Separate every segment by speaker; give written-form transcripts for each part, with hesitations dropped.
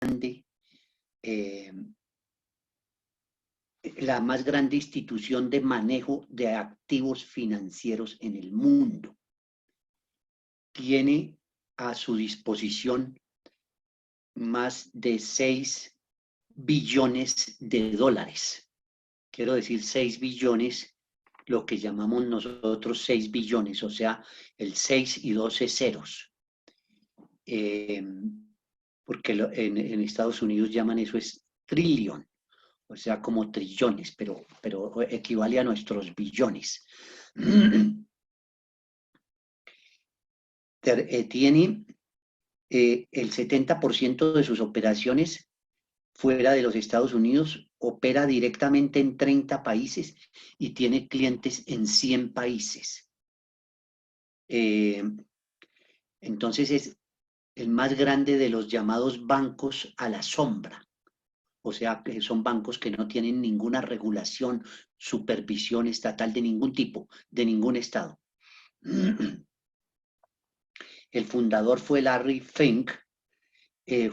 Speaker 1: grande, la más grande institución de manejo de activos financieros en el mundo. Tiene a su disposición más de 6 billones de dólares. Quiero decir 6 billones, lo que llamamos nosotros 6 billones, o sea, el 6 y 12 ceros. Porque en Estados Unidos llaman eso es trillón, o sea, como trillones, pero equivale a nuestros billones. Tiene el 70% de sus operaciones fuera de los Estados Unidos, opera directamente en 30 países y tiene clientes en 100 países. Entonces es el más grande de los llamados bancos a la sombra. O sea, que son bancos que no tienen ninguna regulación, supervisión estatal de ningún tipo, de ningún estado. El fundador fue Larry Fink,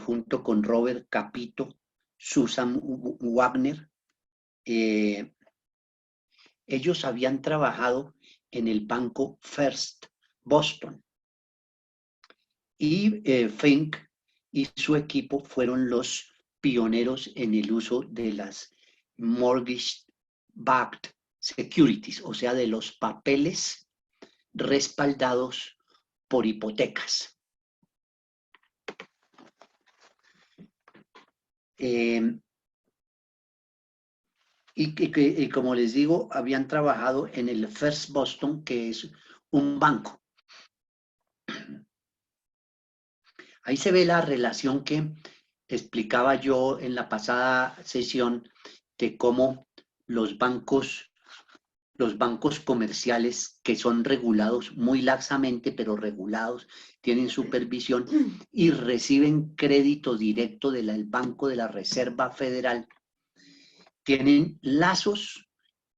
Speaker 1: junto con Robert Capito, Susan Wagner. Ellos habían trabajado en el banco First Boston. Y Fink y su equipo fueron los pioneros en el uso de las mortgage-backed securities, o sea, de los papeles respaldados por hipotecas. Y como les digo, habían trabajado en el First Boston, que es un banco. Ahí se ve la relación que explicaba yo en la pasada sesión de cómo los bancos comerciales que son regulados muy laxamente, pero regulados, tienen supervisión y reciben crédito directo del Banco de la Reserva Federal, tienen lazos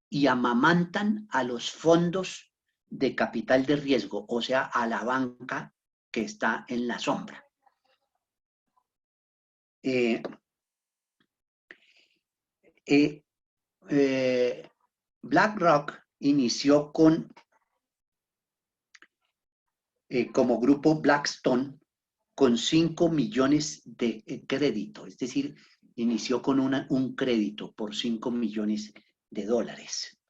Speaker 1: y amamantan a los fondos de capital de riesgo, o sea, a la banca que está en la sombra. BlackRock inició como grupo Blackstone con 5 millones de crédito, es decir, inició con un crédito por 5 millones de dólares.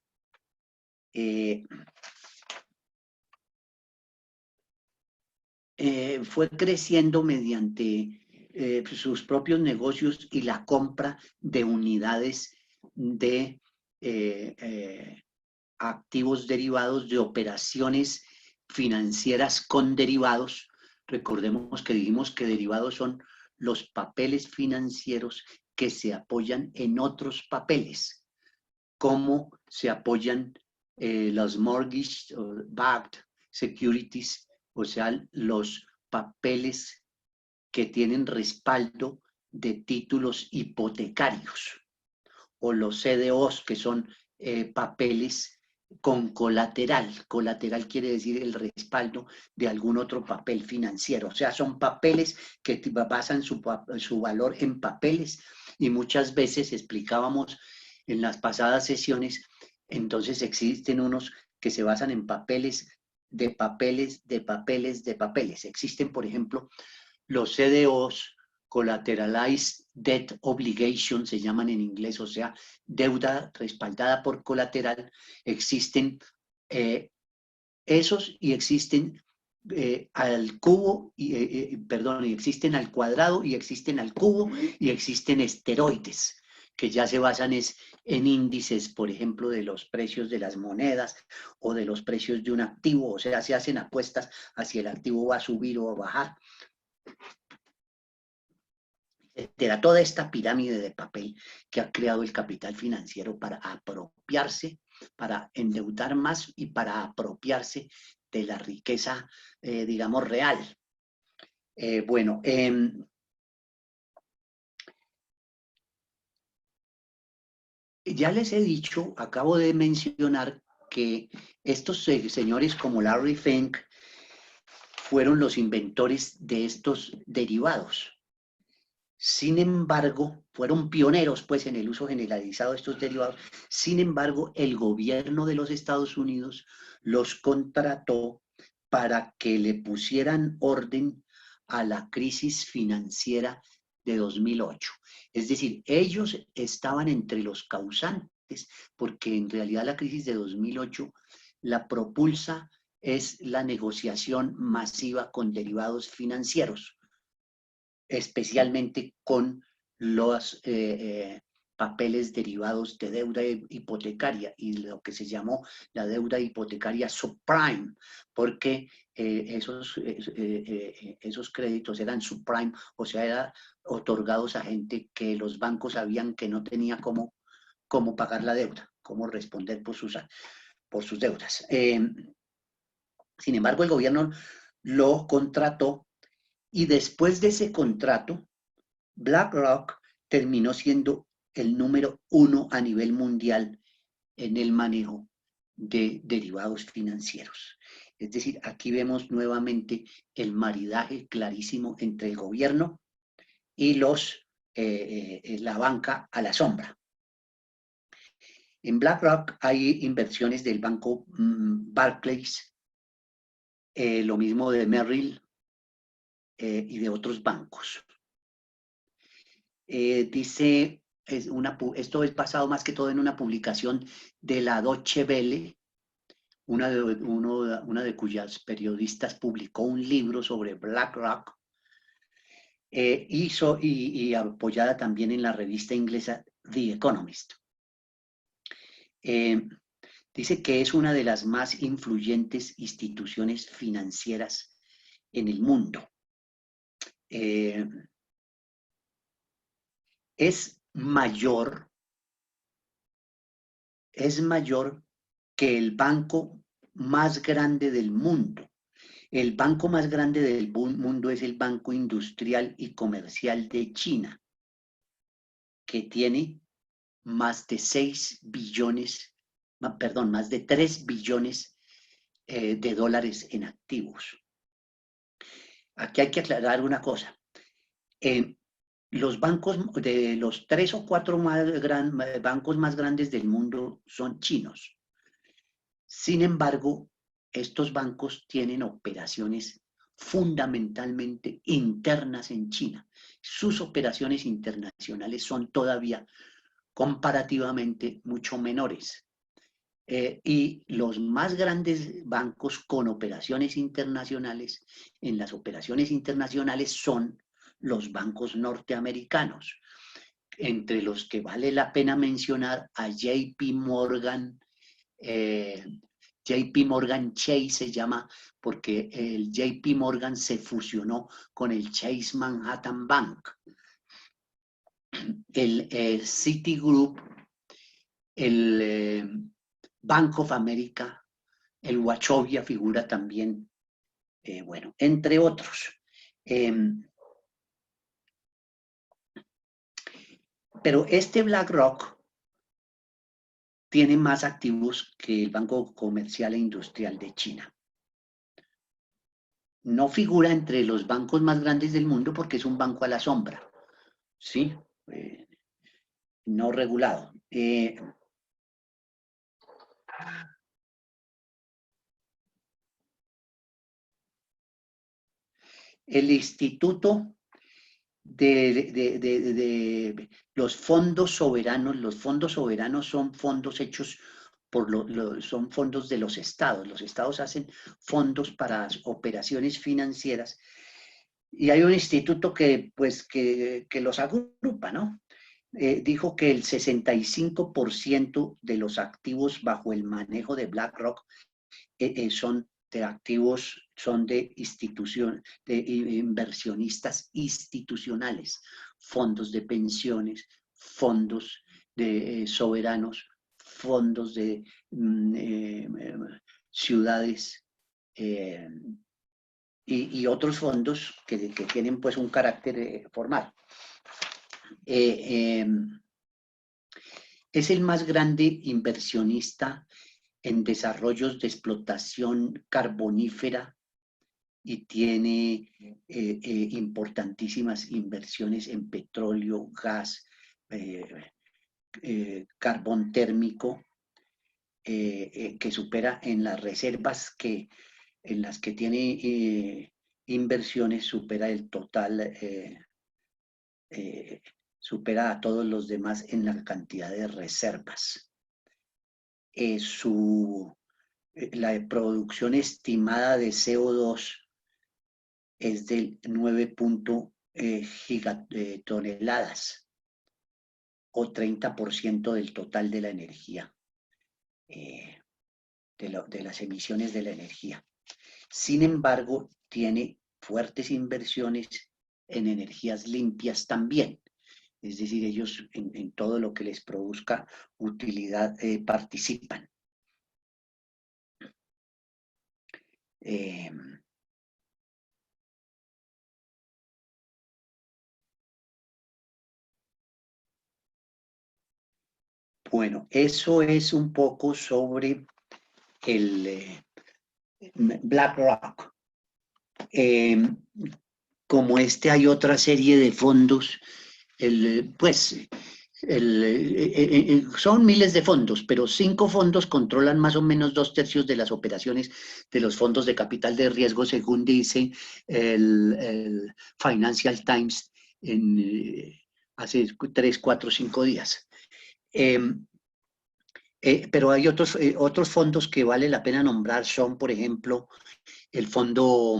Speaker 1: Fue creciendo mediante sus propios negocios y la compra de unidades de activos derivados, de operaciones financieras con derivados. Recordemos que dijimos que derivados son los papeles financieros que se apoyan en otros papeles, como se apoyan los mortgage-backed securities, o sea, los papeles que tienen respaldo de títulos hipotecarios, o los CDOs, que son papeles con colateral. Colateral quiere decir el respaldo de algún otro papel financiero. O sea, son papeles que basan su valor en papeles, y muchas veces explicábamos en las pasadas sesiones, entonces existen unos que se basan en papeles, de papeles, de papeles, de papeles. Existen, por ejemplo, los CDOs, Collateralized Debt Obligation, se llaman en inglés, o sea, deuda respaldada por colateral. Existen esos y existen al cubo, perdón, y existen al cuadrado y existen al cubo y existen esteroides, que ya se basan en índices, por ejemplo, de los precios de las monedas o de los precios de un activo, o sea, se hacen apuestas a si el activo va a subir o a bajar. Era toda esta pirámide de papel que ha creado el capital financiero para apropiarse, para endeudar más y para apropiarse de la riqueza, digamos, real. Bueno, ya les he dicho, acabo de mencionar que estos señores como Larry Fink fueron los inventores de estos derivados. Sin embargo, fueron pioneros pues en el uso generalizado de estos derivados. Sin embargo, el gobierno de los Estados Unidos los contrató para que le pusieran orden a la crisis financiera de 2008. Es decir, ellos estaban entre los causantes, porque en realidad la crisis de 2008 la propulsa es la negociación masiva con derivados financieros, especialmente con los papeles derivados de deuda hipotecaria y lo que se llamó la deuda hipotecaria subprime, porque esos créditos eran subprime, o sea, eran otorgados a gente que los bancos sabían que no tenía cómo pagar la deuda, cómo responder por sus deudas. Sin embargo, el gobierno lo contrató y después de ese contrato, BlackRock terminó siendo el número 1 a nivel mundial en el manejo de derivados financieros. Es decir, aquí vemos nuevamente el maridaje clarísimo entre el gobierno y la banca a la sombra. En BlackRock hay inversiones del banco Barclays, lo mismo de Merrill y de otros bancos. Dice, esto es basado más que todo en una publicación de la Deutsche Welle, una de cuyas periodistas publicó un libro sobre BlackRock, y apoyada también en la revista inglesa The Economist. Dice que es una de las más influyentes instituciones financieras en el mundo. Es mayor que el banco más grande del mundo. El banco más grande del mundo es el Banco Industrial y Comercial de China, que tiene más de 6 billones, perdón, más de 3 billones de dólares en activos. Aquí hay que aclarar una cosa. Los bancos, de los 3 o 4 bancos más grandes del mundo son chinos. Sin embargo, estos bancos tienen operaciones fundamentalmente internas en China. Sus operaciones internacionales son todavía comparativamente mucho menores. Y los más grandes bancos con operaciones internacionales, en las operaciones internacionales son los bancos norteamericanos, entre los que vale la pena mencionar a JP Morgan. JP Morgan Chase se llama porque el JP Morgan se fusionó con el Chase Manhattan Bank. El Citigroup, el Bank of America, el Wachovia figura también, bueno, entre otros. Pero este BlackRock tiene más activos que el Banco Comercial e Industrial de China. No figura entre los bancos más grandes del mundo porque es un banco a la sombra, ¿sí? No regulado. El Instituto de los fondos soberanos son fondos hechos son fondos de los estados. Los estados hacen fondos para operaciones financieras y hay un instituto que los agrupa, ¿no? Dijo que el 65% de los activos bajo el manejo de BlackRock son de activos, son de inversionistas institucionales, fondos de pensiones, fondos de soberanos, fondos de ciudades y otros fondos que tienen pues un carácter formal. Es el más grande inversionista en desarrollos de explotación carbonífera y tiene importantísimas inversiones en petróleo, gas, carbón térmico, que supera en las reservas en las que tiene inversiones, supera el total, supera a todos los demás en la cantidad de reservas. La producción estimada de CO2 es de 9 gigatoneladas, o 30% del total de la energía, de las emisiones de la energía. Sin embargo, tiene fuertes inversiones en energías limpias también. Es decir, ellos en todo lo que les produzca utilidad participan. Bueno, eso es un poco sobre el BlackRock. Como hay otra serie de fondos, son miles de fondos, pero 5 fondos controlan más o menos 2/3 de las operaciones de los fondos de capital de riesgo, según dice el Financial Times hace 3, 4, 5 días. Pero hay otros fondos que vale la pena nombrar, son, por ejemplo, el fondo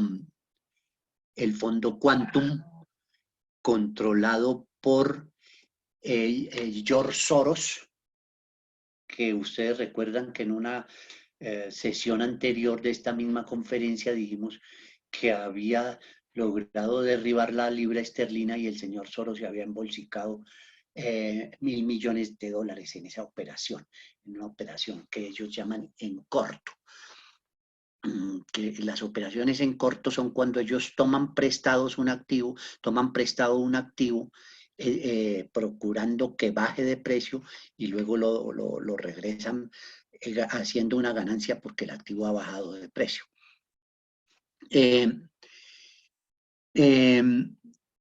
Speaker 1: Quantum, controlado por George Soros, que ustedes recuerdan que en una sesión anterior de esta misma conferencia dijimos que había logrado derribar la libra esterlina y el señor Soros se había embolsicado $1.000 millones en esa operación, en una operación que ellos llaman en corto. Que las operaciones en corto son cuando ellos toman prestado un activo, procurando que baje de precio y luego lo regresan haciendo una ganancia porque el activo ha bajado de precio.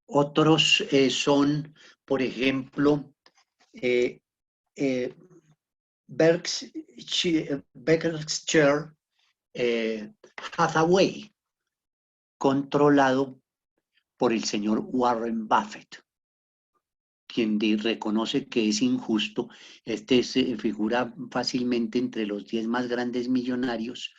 Speaker 1: Otros son, por ejemplo, Berkshire Hathaway, controlado por el señor Warren Buffett, quien reconoce que es injusto. Figura fácilmente entre los 10 más grandes millonarios,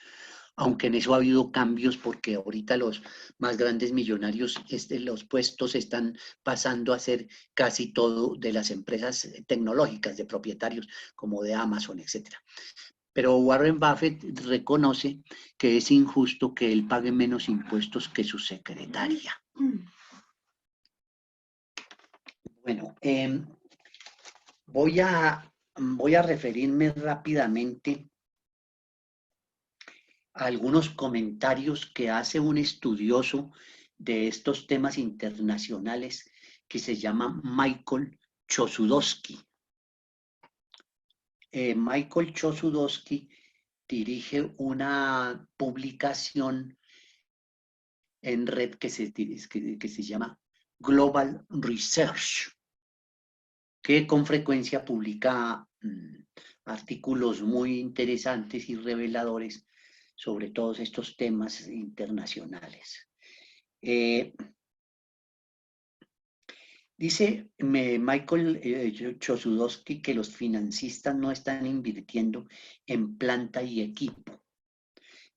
Speaker 1: aunque en eso ha habido cambios porque ahorita los más grandes millonarios, los puestos están pasando a ser casi todo de las empresas tecnológicas, de propietarios como de Amazon, etc. Pero Warren Buffett reconoce que es injusto que él pague menos impuestos que su secretaria. Bueno, voy a referirme rápidamente a algunos comentarios que hace un estudioso de estos temas internacionales que se llama Michael Chossudovsky. Michael Chossudovsky dirige una publicación en red que se llama Global Research, que con frecuencia publica artículos muy interesantes y reveladores sobre todos estos temas internacionales. Dice Michael Chossudovsky que los financistas no están invirtiendo en planta y equipo.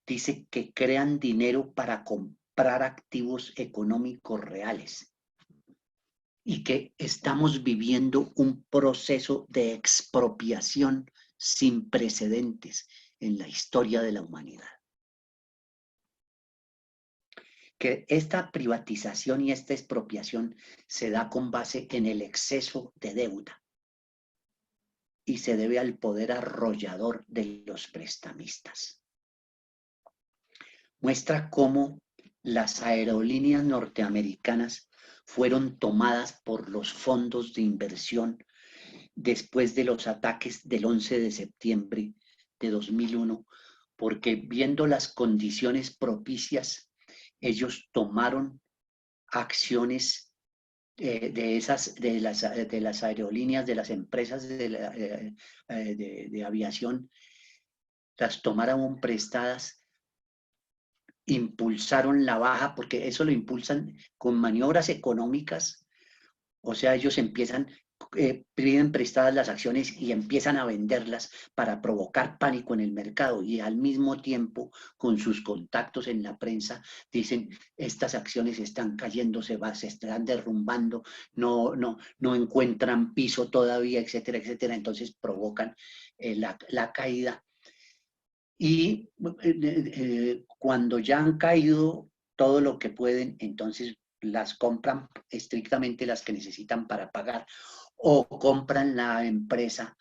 Speaker 1: Dice que crean dinero para comprar activos económicos reales y que estamos viviendo un proceso de expropiación sin precedentes en la historia de la humanidad. Que esta privatización y esta expropiación se da con base en el exceso de deuda y se debe al poder arrollador de los prestamistas. Muestra cómo las aerolíneas norteamericanas fueron tomadas por los fondos de inversión después de los ataques del 11 de septiembre de 2001, porque viendo las condiciones propicias, ellos tomaron acciones de las aerolíneas, de las empresas de aviación, las tomaron prestadas, impulsaron la baja, porque eso lo impulsan con maniobras económicas. O sea, ellos empiezan, piden prestadas las acciones y empiezan a venderlas para provocar pánico en el mercado, y al mismo tiempo, con sus contactos en la prensa, dicen: estas acciones están cayendo, se están derrumbando, no encuentran piso todavía, etcétera, etcétera. Entonces provocan la caída. Y cuando ya han caído todo lo que pueden, entonces las compran estrictamente las que necesitan para pagar, o compran la empresa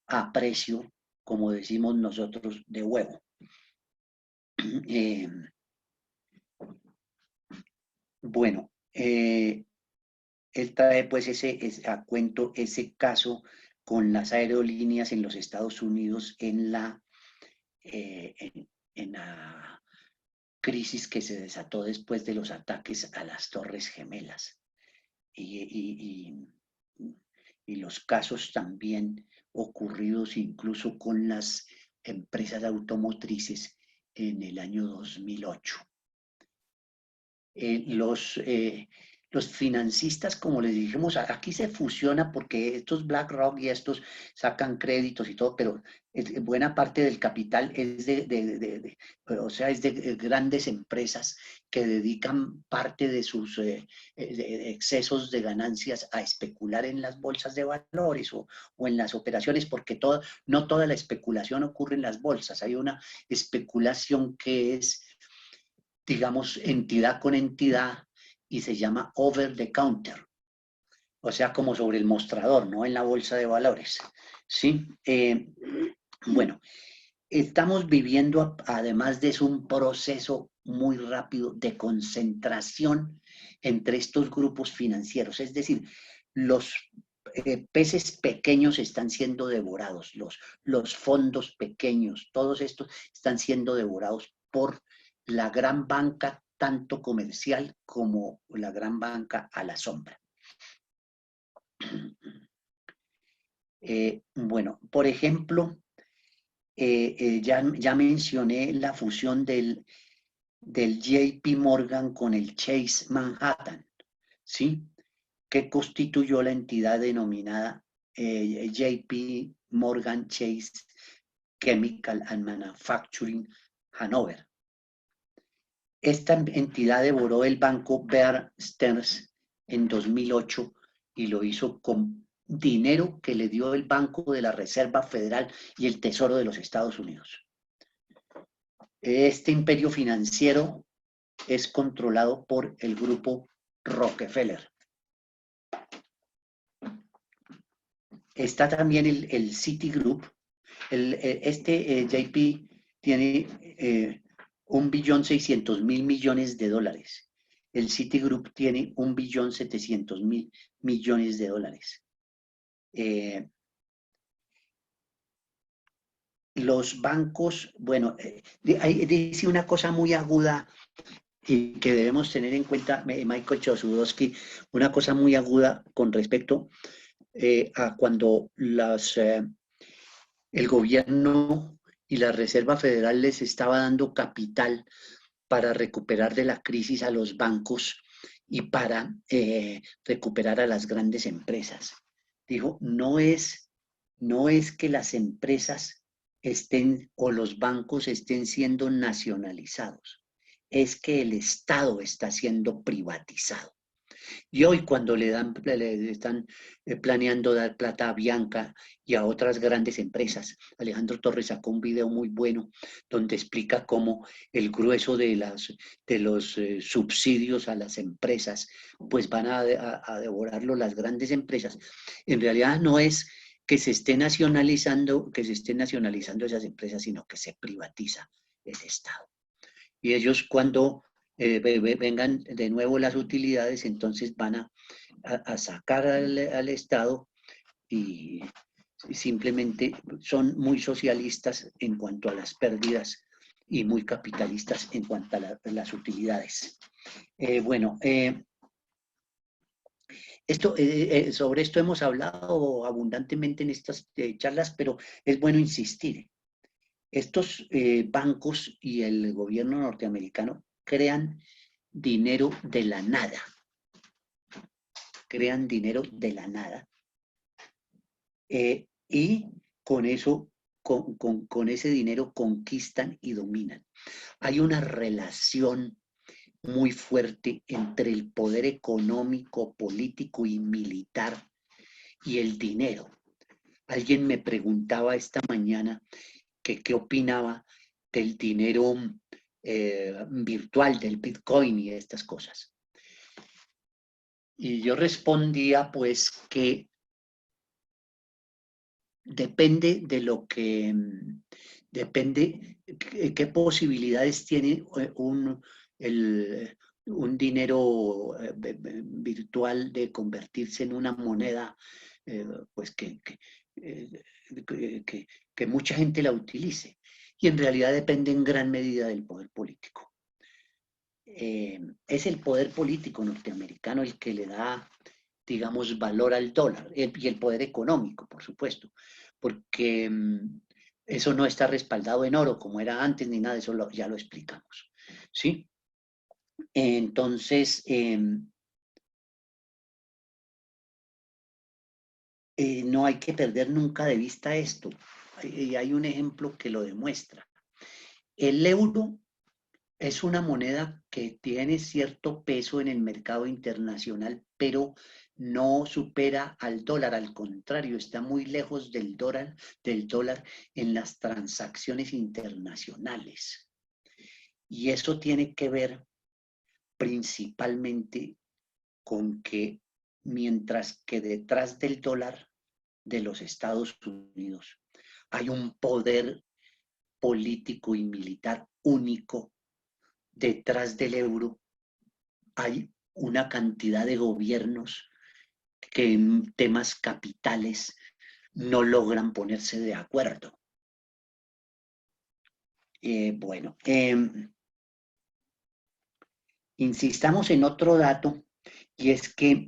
Speaker 1: a precio, como decimos nosotros, de huevo. Bueno, él trae pues a cuento ese caso con las aerolíneas en los Estados Unidos en la crisis que se desató después de los ataques a las Torres Gemelas. Y los casos también ocurridos incluso con las empresas automotrices en el año 2008. Los financistas, como les dijimos, aquí se fusiona porque estos BlackRock y estos sacan créditos y todo, pero buena parte del capital es es de grandes empresas que dedican parte de sus excesos de ganancias a especular en las bolsas de valores o en las operaciones, porque no toda la especulación ocurre en las bolsas. Hay una especulación que es, digamos, entidad con entidad, y se llama over the counter, o sea, como sobre el mostrador, no en la bolsa de valores, ¿sí? Bueno, estamos viviendo, además de eso, un proceso muy rápido de concentración entre estos grupos financieros, es decir, los peces pequeños están siendo devorados, los fondos pequeños, todos estos están siendo devorados por la gran banca, tanto comercial como la gran banca a la sombra. Bueno, por ejemplo, ya mencioné la fusión del JP Morgan con el Chase Manhattan, ¿sí? Que constituyó la entidad denominada JP Morgan Chase Chemical and Manufacturing Hanover. Esta entidad devoró el banco Bear Stearns en 2008 y lo hizo con dinero que le dio el Banco de la Reserva Federal y el Tesoro de los Estados Unidos. Este imperio financiero es controlado por el grupo Rockefeller. Está también el Citigroup. JP tiene 1.600.000.000.000 de dólares. El Citigroup tiene 1.700.000.000.000 de dólares. Los bancos, bueno, dice una cosa muy aguda y que debemos tener en cuenta, Michael Chossudowski, una cosa muy aguda con respecto a cuando el gobierno y la Reserva Federal les estaba dando capital para recuperar de la crisis a los bancos y para recuperar a las grandes empresas. Dijo, no es que las empresas estén o los bancos estén siendo nacionalizados, es que el Estado está siendo privatizado. Y hoy, cuando le están planeando dar plata a Bianca y a otras grandes empresas, Alejandro Torres sacó un video muy bueno donde explica cómo el grueso de los subsidios a las empresas pues van a devorarlo las grandes empresas. En realidad no es que se esté nacionalizando esas empresas, sino que se privatiza el Estado. Y ellos, cuando vengan de nuevo las utilidades, entonces van a sacar al Estado, y simplemente son muy socialistas en cuanto a las pérdidas y muy capitalistas en cuanto a las utilidades. Bueno, sobre esto hemos hablado abundantemente en estas charlas, pero es bueno insistir. Estos bancos y el gobierno norteamericano crean dinero de la nada. Crean dinero de la nada. Y con eso, con ese dinero conquistan y dominan. Hay una relación muy fuerte entre el poder económico, político y militar y el dinero. Alguien me preguntaba esta mañana que qué opinaba del dinero virtual, del Bitcoin y estas cosas. Y yo respondía pues que depende de lo que, depende qué posibilidades tiene un dinero virtual de convertirse en una moneda pues que mucha gente la utilice. Y en realidad depende en gran medida del poder político. Es el poder político norteamericano el que le da, digamos, valor al dólar y el poder económico, por supuesto, porque eso no está respaldado en oro como era antes ni nada, eso ya lo explicamos, ¿sí? Entonces, no hay que perder nunca de vista esto, y hay un ejemplo que lo demuestra. El euro es una moneda que tiene cierto peso en el mercado internacional, pero no supera al dólar, al contrario, está muy lejos del dólar en las transacciones internacionales. Y eso tiene que ver principalmente con que mientras que detrás del dólar de los Estados Unidos hay un poder político y militar único, detrás del euro hay una cantidad de gobiernos que en temas capitales no logran ponerse de acuerdo. Bueno, insistamos en otro dato, y es que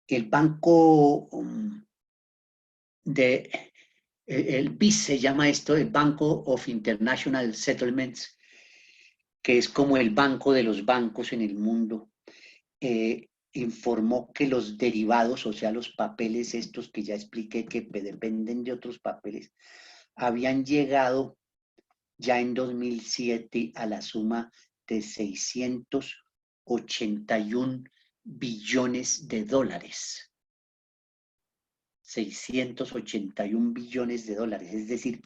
Speaker 1: el banco el BIS se llama esto, el Banco of International Settlements, que es como el banco de los bancos en el mundo, informó que los derivados, o sea, los papeles estos que ya expliqué que dependen de otros papeles, habían llegado ya en 2007 a la suma de 681 billones de dólares. 681 billones de dólares, es decir,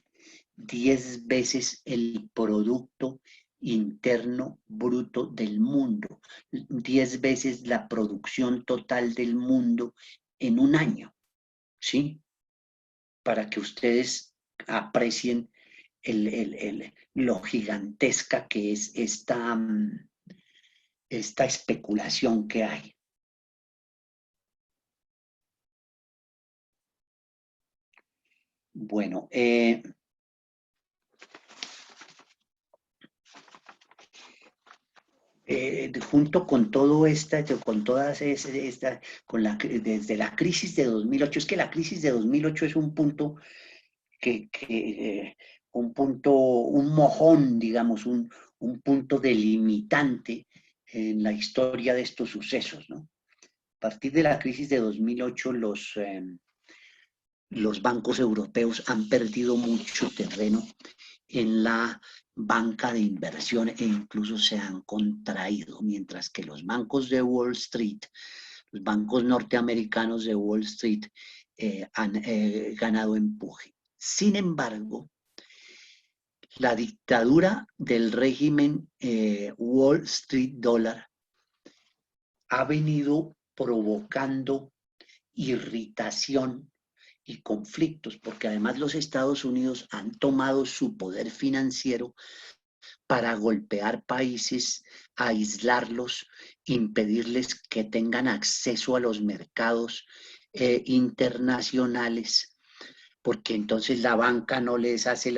Speaker 1: 10 veces el Producto Interno Bruto del mundo, 10 veces la producción total del mundo en un año, ¿sí? Para que ustedes aprecien lo gigantesca que es esta especulación que hay. Bueno, junto con todo con todas desde la crisis de 2008, es que la crisis de 2008 es un punto un mojón, digamos, un punto delimitante en la historia de estos sucesos, ¿no? A partir de la crisis de 2008, los bancos europeos han perdido mucho terreno en la banca de inversión e incluso se han contraído, mientras que los bancos de Wall Street, los bancos norteamericanos de Wall Street han ganado empuje. Sin embargo, la dictadura del régimen Wall Street Dollar ha venido provocando irritación y conflictos, porque además los Estados Unidos han tomado su poder financiero para golpear países, aislarlos, impedirles que tengan acceso a los mercados internacionales, porque entonces la banca no les hace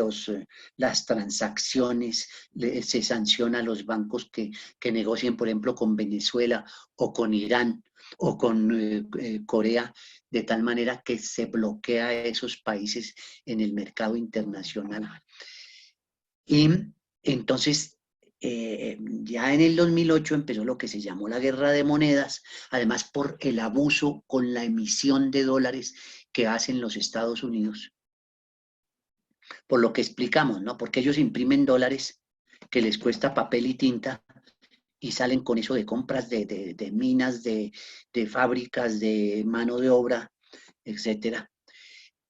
Speaker 1: las transacciones, se sanciona a los bancos que negocien, por ejemplo, con Venezuela o con Irán o con Corea, de tal manera que se bloquea a esos países en el mercado internacional. Y entonces, ya en el 2008 empezó lo que se llamó la guerra de monedas, además por el abuso con la emisión de dólares que hacen los Estados Unidos, por lo que explicamos, ¿no? Porque ellos imprimen dólares que les cuesta papel y tinta y salen con eso de compras de minas, de fábricas, de mano de obra, etcétera.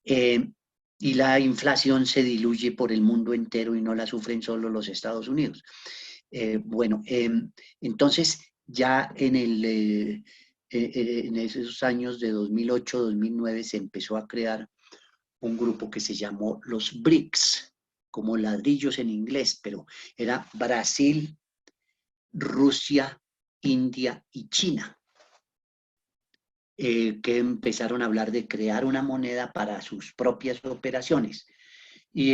Speaker 1: Y la inflación se diluye por el mundo entero y no la sufren solo los Estados Unidos. Entonces ya en esos años de 2008-2009 se empezó a crear un grupo que se llamó los BRICS, como ladrillos en inglés, pero era Brasil, Rusia, India y China, que empezaron a hablar de crear una moneda para sus propias operaciones. Y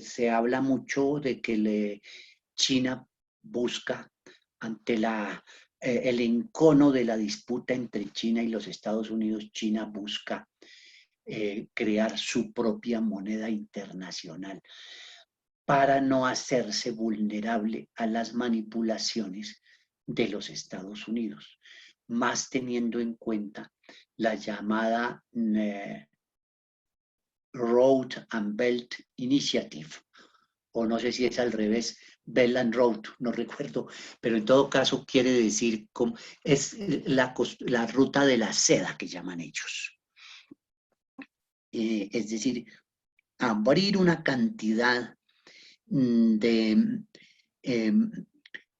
Speaker 1: se habla mucho de que China busca, ante el encono de la disputa entre China y los Estados Unidos, China busca crear su propia moneda internacional para no hacerse vulnerable a las manipulaciones de los Estados Unidos, más teniendo en cuenta la llamada Road and Belt Initiative, o no sé si es al revés, Belt and Road, no recuerdo, pero en todo caso quiere decir, es la ruta de la seda que llaman ellos. Es decir, abrir una cantidad de,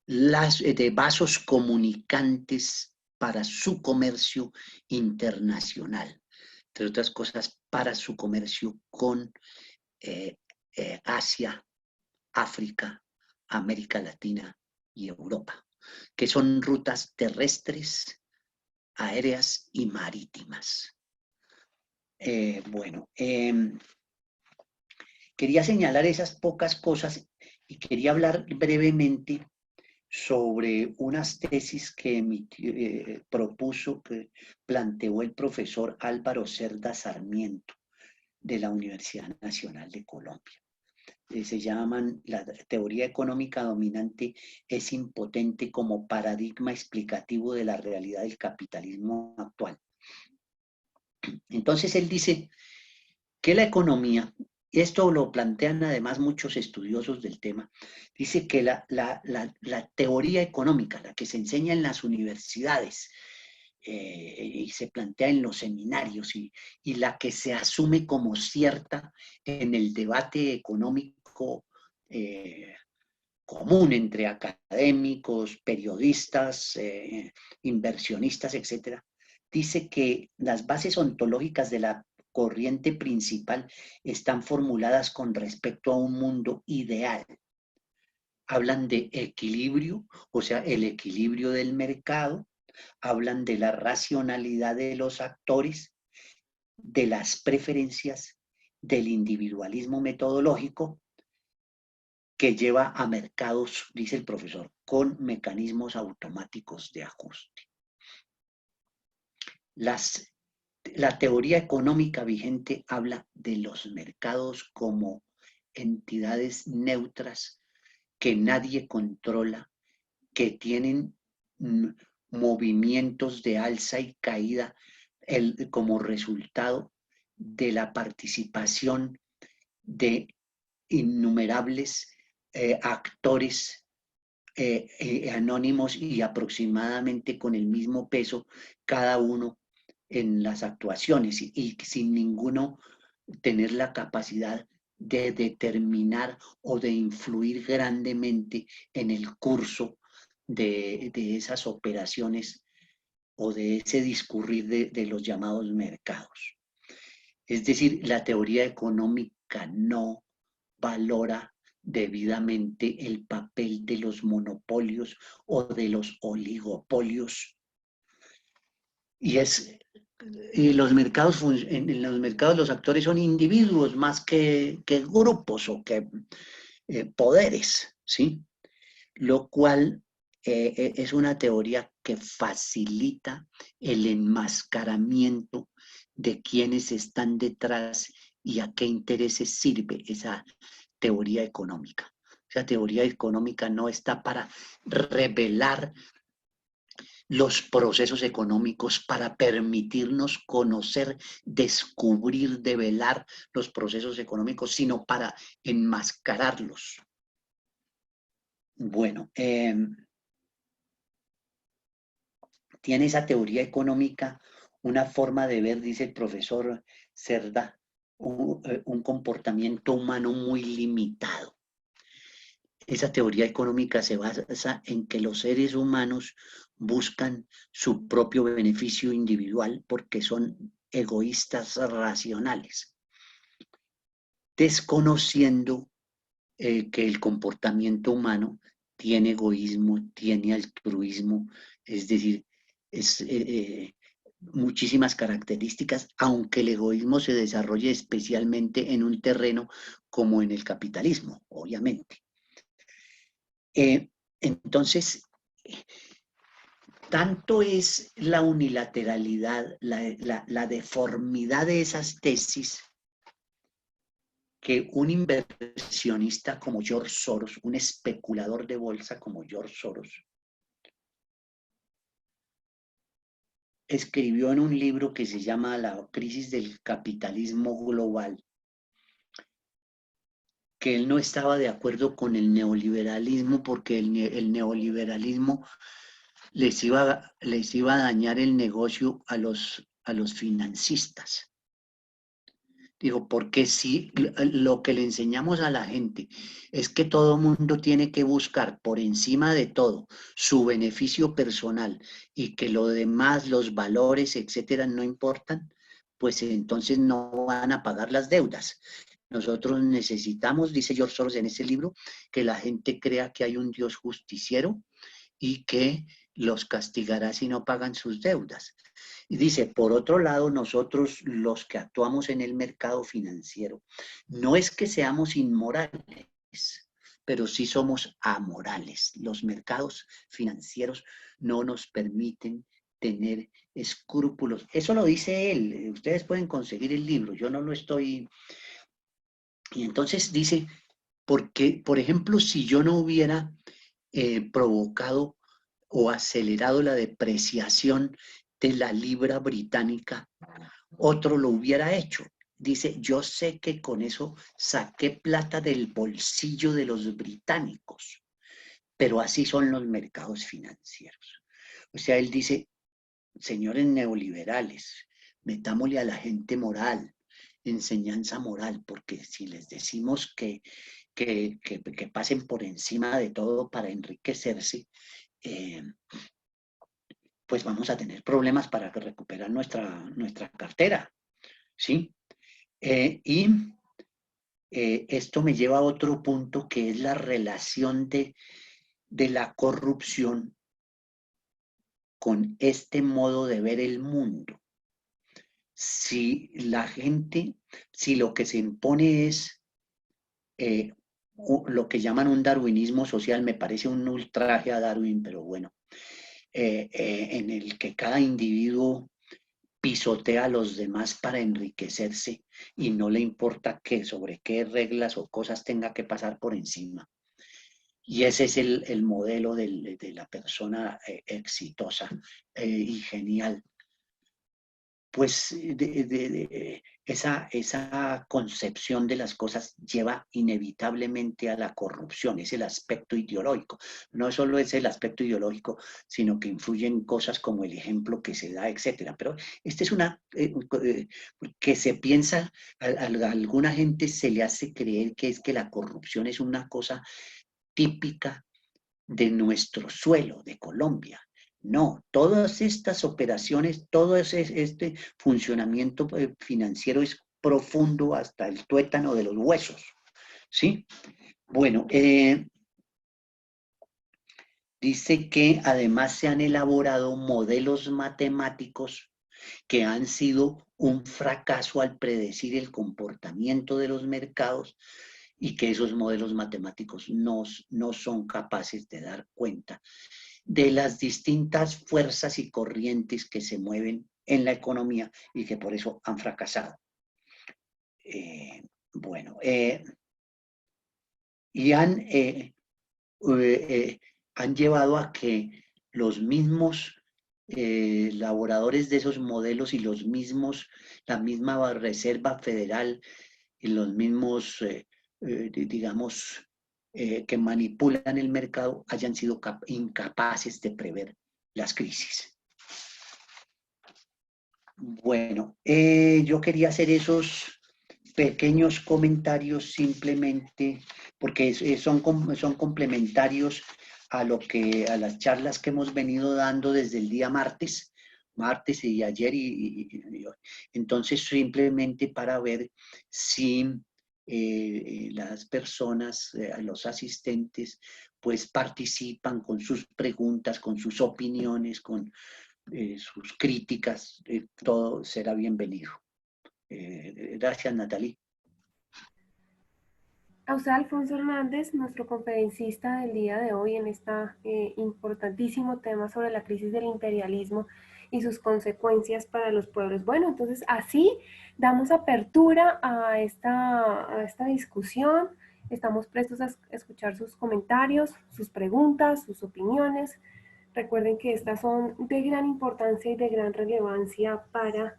Speaker 1: de vasos comunicantes para su comercio internacional, entre otras cosas, para su comercio con Asia, África, América Latina y Europa, que son rutas terrestres, aéreas y marítimas. Quería señalar esas pocas cosas y quería hablar brevemente sobre unas tesis que que planteó el profesor Álvaro Cerda Sarmiento de la Universidad Nacional de Colombia. Se llaman, la teoría económica dominante es impotente como paradigma explicativo de la realidad del capitalismo actual. Entonces él dice que la economía, y esto lo plantean además muchos estudiosos del tema, dice que la teoría económica, la que se enseña en las universidades y se plantea en los seminarios y la que se asume como cierta en el debate económico común entre académicos, periodistas, inversionistas, etcétera, dice que las bases ontológicas de la corriente principal están formuladas con respecto a un mundo ideal. Hablan de equilibrio, o sea, el equilibrio del mercado, hablan de la racionalidad de los actores, de las preferencias, del individualismo metodológico, que lleva a mercados, dice el profesor, con mecanismos automáticos de ajuste. La teoría económica vigente habla de los mercados como entidades neutras que nadie controla, que tienen movimientos de alza y caída como resultado de la participación de innumerables actores anónimos y aproximadamente con el mismo peso cada uno en las actuaciones y sin ninguno tener la capacidad de determinar o de influir grandemente en el curso de esas operaciones o de ese discurrir de los llamados mercados. Es decir, la teoría económica no valora debidamente el papel de los monopolios o de los oligopolios. Y es los mercados, en los mercados los actores son individuos más que grupos o que poderes, ¿sí? Lo cual es una teoría que facilita el enmascaramiento de quienes están detrás y a qué intereses sirve esa teoría económica. Esa teoría económica no está para revelar los procesos económicos, para permitirnos conocer, descubrir, develar los procesos económicos, sino para enmascararlos. Bueno, tiene esa teoría económica una forma de ver, dice el profesor Cerda, un comportamiento humano muy limitado. Esa teoría económica se basa en que los seres humanos buscan su propio beneficio individual porque son egoístas racionales, desconociendo que el comportamiento humano tiene egoísmo, tiene altruismo, es decir, es, muchísimas características, aunque el egoísmo se desarrolle especialmente en un terreno como en el capitalismo, obviamente. Entonces, tanto es la unilateralidad, la deformidad de esas tesis, que un inversionista como George Soros, un especulador de bolsa como George Soros, escribió en un libro que se llama La crisis del capitalismo global, que él no estaba de acuerdo con el neoliberalismo porque el neoliberalismo les iba a dañar el negocio a los financistas. Digo, porque si lo que le enseñamos a la gente es que todo mundo tiene que buscar por encima de todo su beneficio personal y que lo demás, los valores, etcétera, no importan, pues entonces no van a pagar las deudas. Nosotros necesitamos, dice George Soros en ese libro, que la gente crea que hay un Dios justiciero y que los castigará si no pagan sus deudas. Y dice, por otro lado, nosotros los que actuamos en el mercado financiero, no es que seamos inmorales, pero sí somos amorales. Los mercados financieros no nos permiten tener escrúpulos. Eso lo dice él. Ustedes pueden conseguir el libro, yo no lo estoy. Y entonces dice, porque, por ejemplo, si yo no hubiera provocado o acelerado la depreciación de la libra británica, otro lo hubiera hecho. Dice, yo sé que con eso saqué plata del bolsillo de los británicos, pero así son los mercados financieros. O sea, él dice, señores neoliberales, metámosle a la gente moral, enseñanza moral, porque si les decimos que pasen por encima de todo para enriquecerse, eh, pues vamos a tener problemas para recuperar nuestra cartera, ¿sí? Y esto me lleva a otro punto que es la relación de la corrupción con este modo de ver el mundo. Si la gente, si lo que se impone es lo que llaman un darwinismo social, me parece un ultraje a Darwin, pero bueno, en el que cada individuo pisotea a los demás para enriquecerse y no le importa qué, sobre qué reglas o cosas tenga que pasar por encima. Y ese es el modelo de la persona exitosa y genial. Pues esa concepción de las cosas lleva inevitablemente a la corrupción, es el aspecto ideológico. No solo es el aspecto ideológico, sino que influyen cosas como el ejemplo que se da, etcétera. Pero esta es una que se piensa, a alguna gente se le hace creer que es que la corrupción es una cosa típica de nuestro suelo, de Colombia. No, todas estas operaciones, todo este funcionamiento financiero es profundo hasta el tuétano de los huesos, ¿sí? Bueno, dice que además se han elaborado modelos matemáticos que han sido un fracaso al predecir el comportamiento de los mercados y que esos modelos matemáticos no son capaces de dar cuenta de las distintas fuerzas y corrientes que se mueven en la economía y que por eso han fracasado. Bueno, y han llevado a que los mismos elaboradores de esos modelos y la misma Reserva Federal y los mismos, digamos, que manipulan el mercado hayan sido incapaces de prever las crisis. Bueno, yo quería hacer esos pequeños comentarios simplemente porque son complementarios a las charlas que hemos venido dando desde el día martes y ayer y hoy. Entonces, simplemente para ver si las personas, los asistentes, pues participan con sus preguntas, con sus opiniones, con sus críticas, todo será bienvenido. Gracias, Natalie.
Speaker 2: A usted, Alfonso Hernández, nuestro conferencista del día de hoy en este importantísimo tema sobre la crisis del imperialismo y sus consecuencias para los pueblos. Bueno, entonces así damos apertura a esta discusión. Estamos prestos a escuchar sus comentarios, sus preguntas, sus opiniones. Recuerden que estas son de gran importancia y de gran relevancia para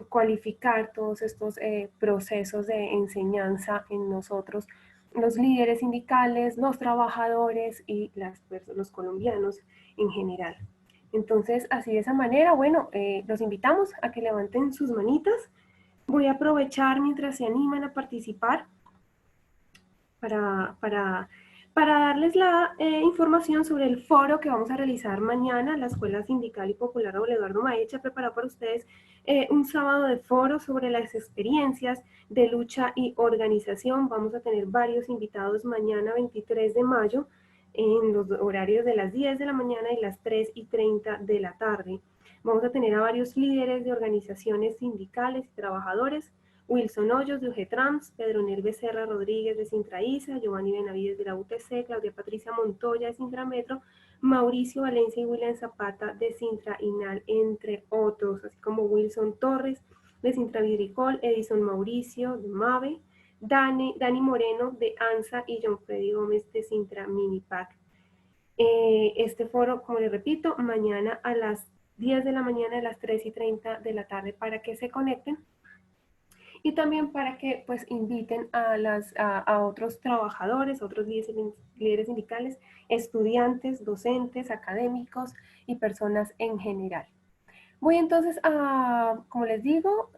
Speaker 2: cualificar todos estos procesos de enseñanza en nosotros, los líderes sindicales, los trabajadores y los colombianos en general. Entonces, así de esa manera, bueno, los invitamos a que levanten sus manitas. Voy a aprovechar mientras se animan a participar para darles la información sobre el foro que vamos a realizar mañana. La Escuela Sindical y Popular Raúl Eduardo Maecha ha preparado para ustedes un sábado de foro sobre las experiencias de lucha y organización. Vamos a tener varios invitados mañana 23 de mayo en los horarios de las 10 de la mañana y las 3:30 de la tarde. Vamos a tener a varios líderes de organizaciones sindicales y trabajadores: Wilson Hoyos de UGETRANS, Pedro Nel Becerra Rodríguez de Sintraísa, Giovanni Benavides de la UTC, Claudia Patricia Montoya de Sintrametro, Mauricio Valencia y William Zapata de Sintrainal, entre otros, así como Wilson Torres de Sintravidricol, Edison Mauricio de MAVE, Dani Moreno de ANSA y John Freddy Gómez de Sintra Minipac. Este foro, como les repito, mañana a las 10 de la mañana, a las 3:30 de la tarde, para que se conecten. Y también para que pues inviten a otros trabajadores, otros líderes sindicales, estudiantes, docentes, académicos y personas en general. Voy entonces a, como les digo,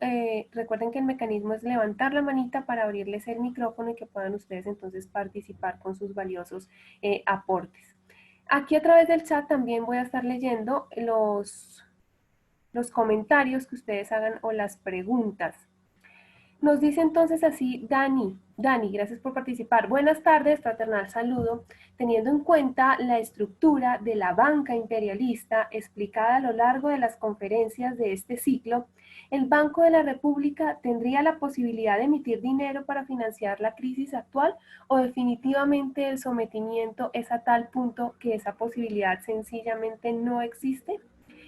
Speaker 2: recuerden que el mecanismo es levantar la manita para abrirles el micrófono y que puedan ustedes entonces participar con sus valiosos aportes. Aquí a través del chat también voy a estar leyendo los comentarios que ustedes hagan o las preguntas. Nos dice entonces así Dani, gracias por participar. Buenas tardes, fraternal saludo. Teniendo en cuenta la estructura de la banca imperialista explicada a lo largo de las conferencias de este ciclo, ¿el Banco de la República tendría la posibilidad de emitir dinero para financiar la crisis actual o definitivamente el sometimiento es a tal punto que esa posibilidad sencillamente no existe?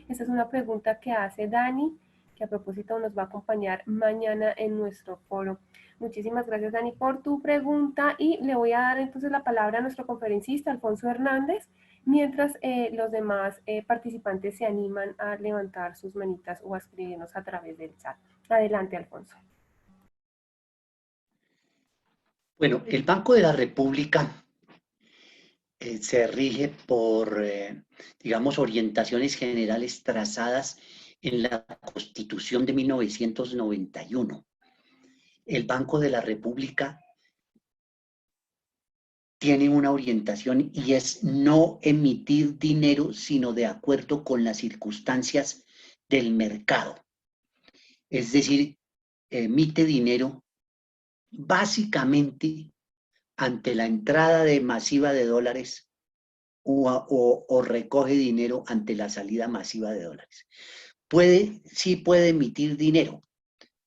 Speaker 2: Esa es una pregunta que hace Dani, que a propósito nos va a acompañar mañana en nuestro foro. Muchísimas gracias, Dani, por tu pregunta, y le voy a dar entonces la palabra a nuestro conferencista, Alfonso Hernández, mientras los demás participantes se animan a levantar sus manitas o a escribirnos a través del chat. Adelante, Alfonso.
Speaker 1: Bueno, el Banco de la República se rige por, digamos, orientaciones generales trazadas en la Constitución de 1991. El Banco de la República tiene una orientación y es no emitir dinero, sino de acuerdo con las circunstancias del mercado. Es decir, emite dinero básicamente ante la entrada masiva de dólares o recoge dinero ante la salida masiva de dólares. sí puede emitir dinero,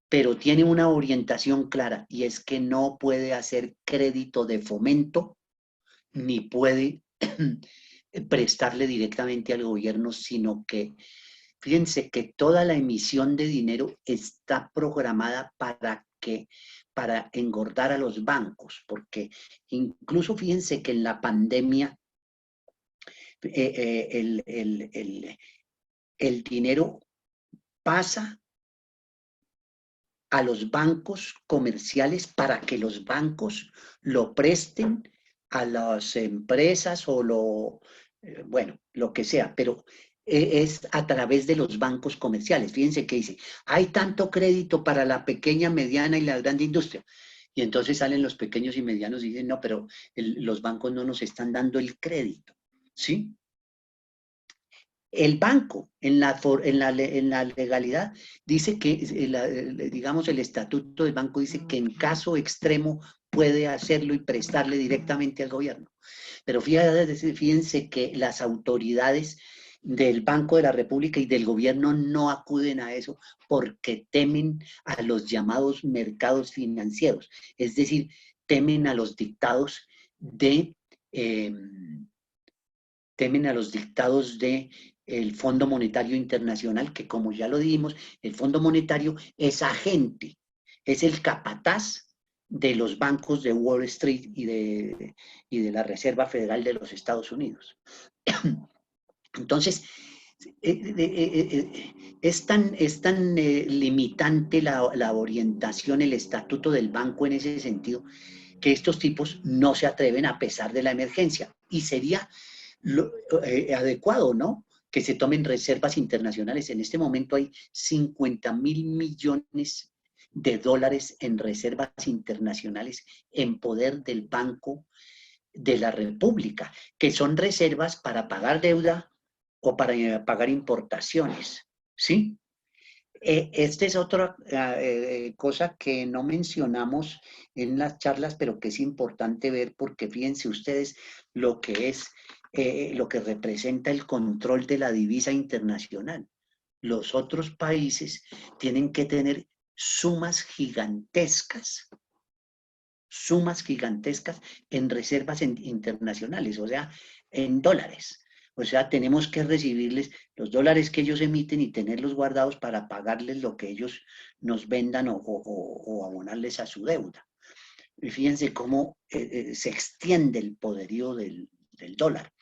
Speaker 1: pero tiene una orientación clara y es que no puede hacer crédito de fomento ni puede prestarle directamente al gobierno, sino que fíjense que toda la emisión de dinero está programada para engordar a los bancos, porque incluso fíjense que en la pandemia el dinero pasa a los bancos comerciales para que los bancos lo presten a las empresas o bueno, lo que sea, pero es a través de los bancos comerciales. Fíjense que dice, hay tanto crédito para la pequeña, mediana y la grande industria. Y entonces salen los pequeños y medianos y dicen, no, pero los bancos no nos están dando el crédito, ¿sí? El banco, en la legalidad, dice que, digamos, el estatuto del banco dice que en caso extremo puede hacerlo y prestarle directamente al gobierno. Pero fíjense que las autoridades del Banco de la República y del gobierno no acuden a eso porque temen a los llamados mercados financieros, es decir, temen a los dictados de... temen a los dictados de el Fondo Monetario Internacional, que como ya lo dijimos, el Fondo Monetario es agente, es el capataz de los bancos de Wall Street y de la Reserva Federal de los Estados Unidos. Entonces, es tan limitante la orientación, el estatuto del banco en ese sentido, que estos tipos no se atreven a pesar de la emergencia. Y sería adecuado, ¿no? Que se tomen reservas internacionales. En este momento hay 50.000 millones de dólares en reservas internacionales en poder del Banco de la República, que son reservas para pagar deuda o para pagar importaciones, ¿sí? Esta es otra cosa que no mencionamos en las charlas, pero que es importante ver porque fíjense ustedes lo que es, lo que representa el control de la divisa internacional. Los otros países tienen que tener sumas gigantescas en reservas internacionales, o sea, en dólares. O sea, tenemos que recibirles los dólares que ellos emiten y tenerlos guardados para pagarles lo que ellos nos vendan o abonarles a su deuda. Y fíjense cómo se extiende el poderío del dólar.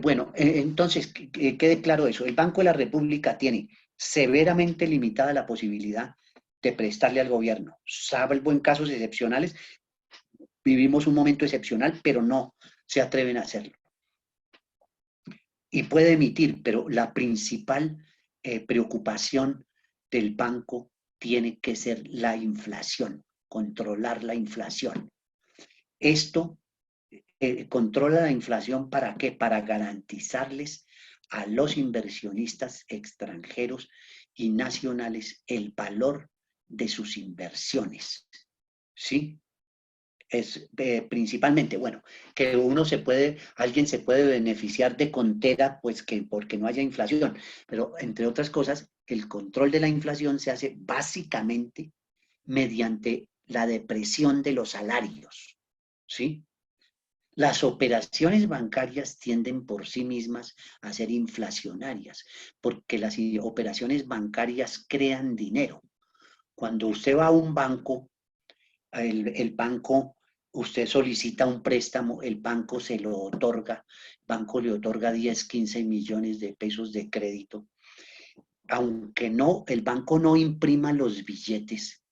Speaker 1: Bueno, entonces, quede claro eso. El Banco de la República tiene severamente limitada la posibilidad de prestarle al gobierno, salvo en casos excepcionales. Vivimos un momento excepcional, pero no se atreven a hacerlo. Y puede emitir, pero la principal preocupación del banco tiene que ser la inflación, controlar la inflación. Esto controla la inflación ¿para qué? Para garantizarles a los inversionistas extranjeros y nacionales el valor de sus inversiones, ¿sí? Es principalmente, bueno, que alguien se puede beneficiar de Contera, pues que porque no haya inflación, pero entre otras cosas, el control de la inflación se hace básicamente mediante la depresión de los salarios, ¿sí? Las operaciones bancarias tienden por sí mismas a ser inflacionarias, porque las operaciones bancarias crean dinero. Cuando usted va a un banco, el banco, usted solicita un préstamo, el banco se lo otorga, el banco le otorga 10, 15 millones de pesos de crédito. Aunque no, el banco no imprima los billetes,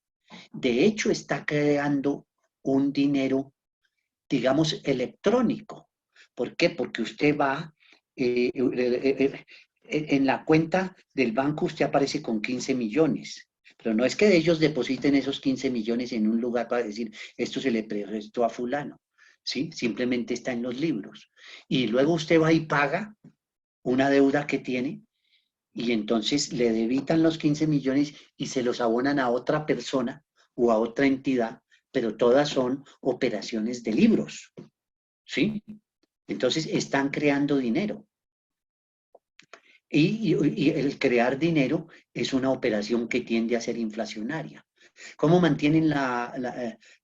Speaker 1: de hecho está creando un dinero, digamos, electrónico. ¿Por qué? Porque usted va, en la cuenta del banco usted aparece con 15 millones, pero no es que ellos depositen esos 15 millones en un lugar para decir, esto se le prestó a fulano, ¿sí? Simplemente está en los libros. Y luego usted va y paga una deuda que tiene y entonces le debitan los 15 millones y se los abonan a otra persona o a otra entidad, pero todas son operaciones de libros, ¿sí? Entonces están creando dinero. Y el crear dinero es una operación que tiende a ser inflacionaria. ¿Cómo mantienen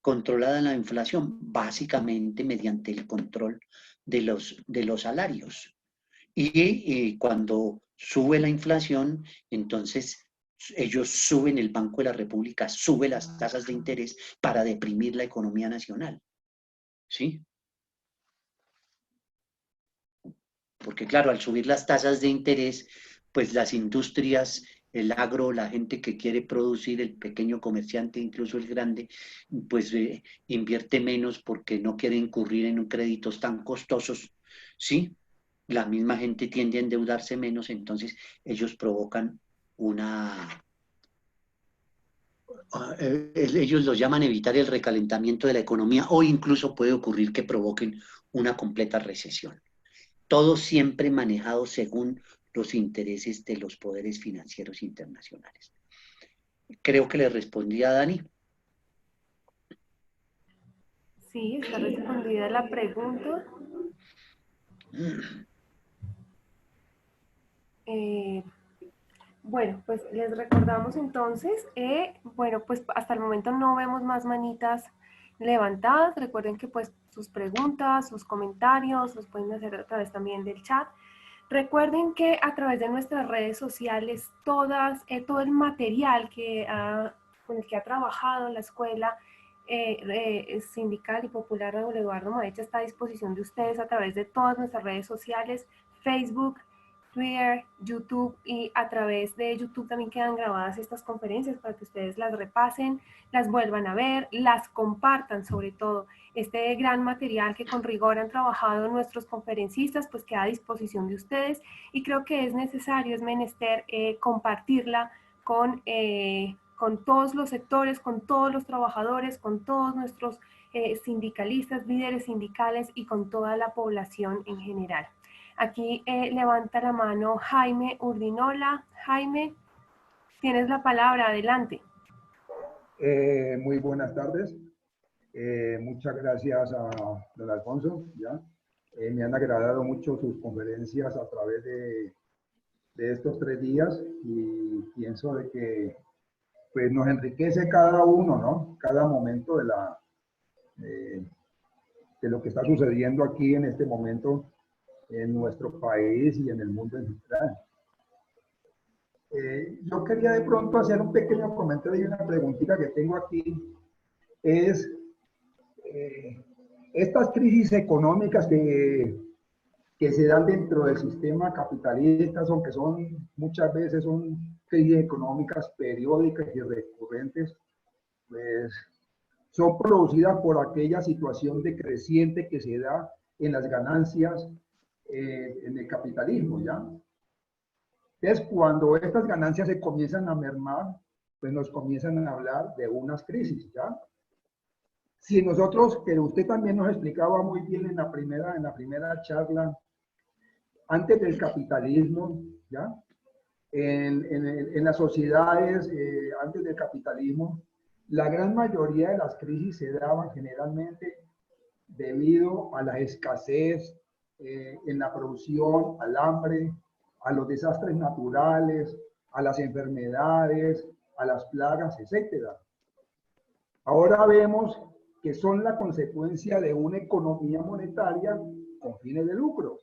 Speaker 1: controlada la inflación? Básicamente mediante el control de los salarios. Y cuando sube la inflación, entonces ellos suben, el Banco de la República sube las tasas de interés para deprimir la economía nacional. ¿Sí? Porque claro, al subir las tasas de interés, pues las industrias, el agro, la gente que quiere producir, el pequeño comerciante, incluso el grande, pues invierte menos porque no quiere incurrir en créditos tan costosos, ¿sí? La misma gente tiende a endeudarse menos, entonces ellos provocan una... ellos lo llaman evitar el recalentamiento de la economía o incluso puede ocurrir que provoquen una completa recesión. Todo siempre manejado según los intereses de los poderes financieros internacionales. Creo que le respondí a Dani.
Speaker 2: Sí, está respondida la pregunta. Bueno, pues les recordamos entonces, bueno, pues hasta el momento no vemos más manitas levantadas. Recuerden que pues sus preguntas, sus comentarios los pueden hacer a través también del chat. Recuerden que a través de nuestras redes sociales, todo el material con el que ha trabajado la escuela sindical y popular de Eduardo Maecha está a disposición de ustedes a través de todas nuestras redes sociales, Facebook, Twitter, YouTube, y a través de YouTube también quedan grabadas estas conferencias para que ustedes las repasen, las vuelvan a ver, las compartan sobre todo. Este gran material que con rigor han trabajado nuestros conferencistas, pues queda a disposición de ustedes y creo que es necesario, es menester compartirla con todos los sectores, con todos los trabajadores, con todos nuestros sindicalistas, líderes sindicales y con toda la población en general. Aquí levanta la mano Jaime Urdinola. Jaime, tienes la palabra, adelante.
Speaker 3: Muy buenas tardes. Muchas gracias a don Alfonso. ¿Ya? Me han agradado mucho sus conferencias a través de estos 3 días y pienso de que pues, nos enriquece cada uno, ¿no? Cada momento de lo que está sucediendo aquí en este momento en nuestro país y en el mundo en general. Yo quería de pronto hacer un pequeño comentario y una preguntita que tengo aquí. Es estas crisis económicas que se dan dentro del sistema capitalista, aunque muchas veces son crisis económicas periódicas y recurrentes, pues son producidas por aquella situación decreciente que se da en las ganancias en el capitalismo, ¿ya? Entonces, cuando estas ganancias se comienzan a mermar, pues nos comienzan a hablar de unas crisis, ¿ya? Si nosotros, que usted también nos explicaba muy bien en la primera charla, antes del capitalismo, ¿ya? En las sociedades, antes del capitalismo, la gran mayoría de las crisis se daban generalmente debido a la escasez en la producción, al hambre, a los desastres naturales, a las enfermedades, a las plagas, etc. Ahora vemos que son la consecuencia de una economía monetaria con fines de lucro,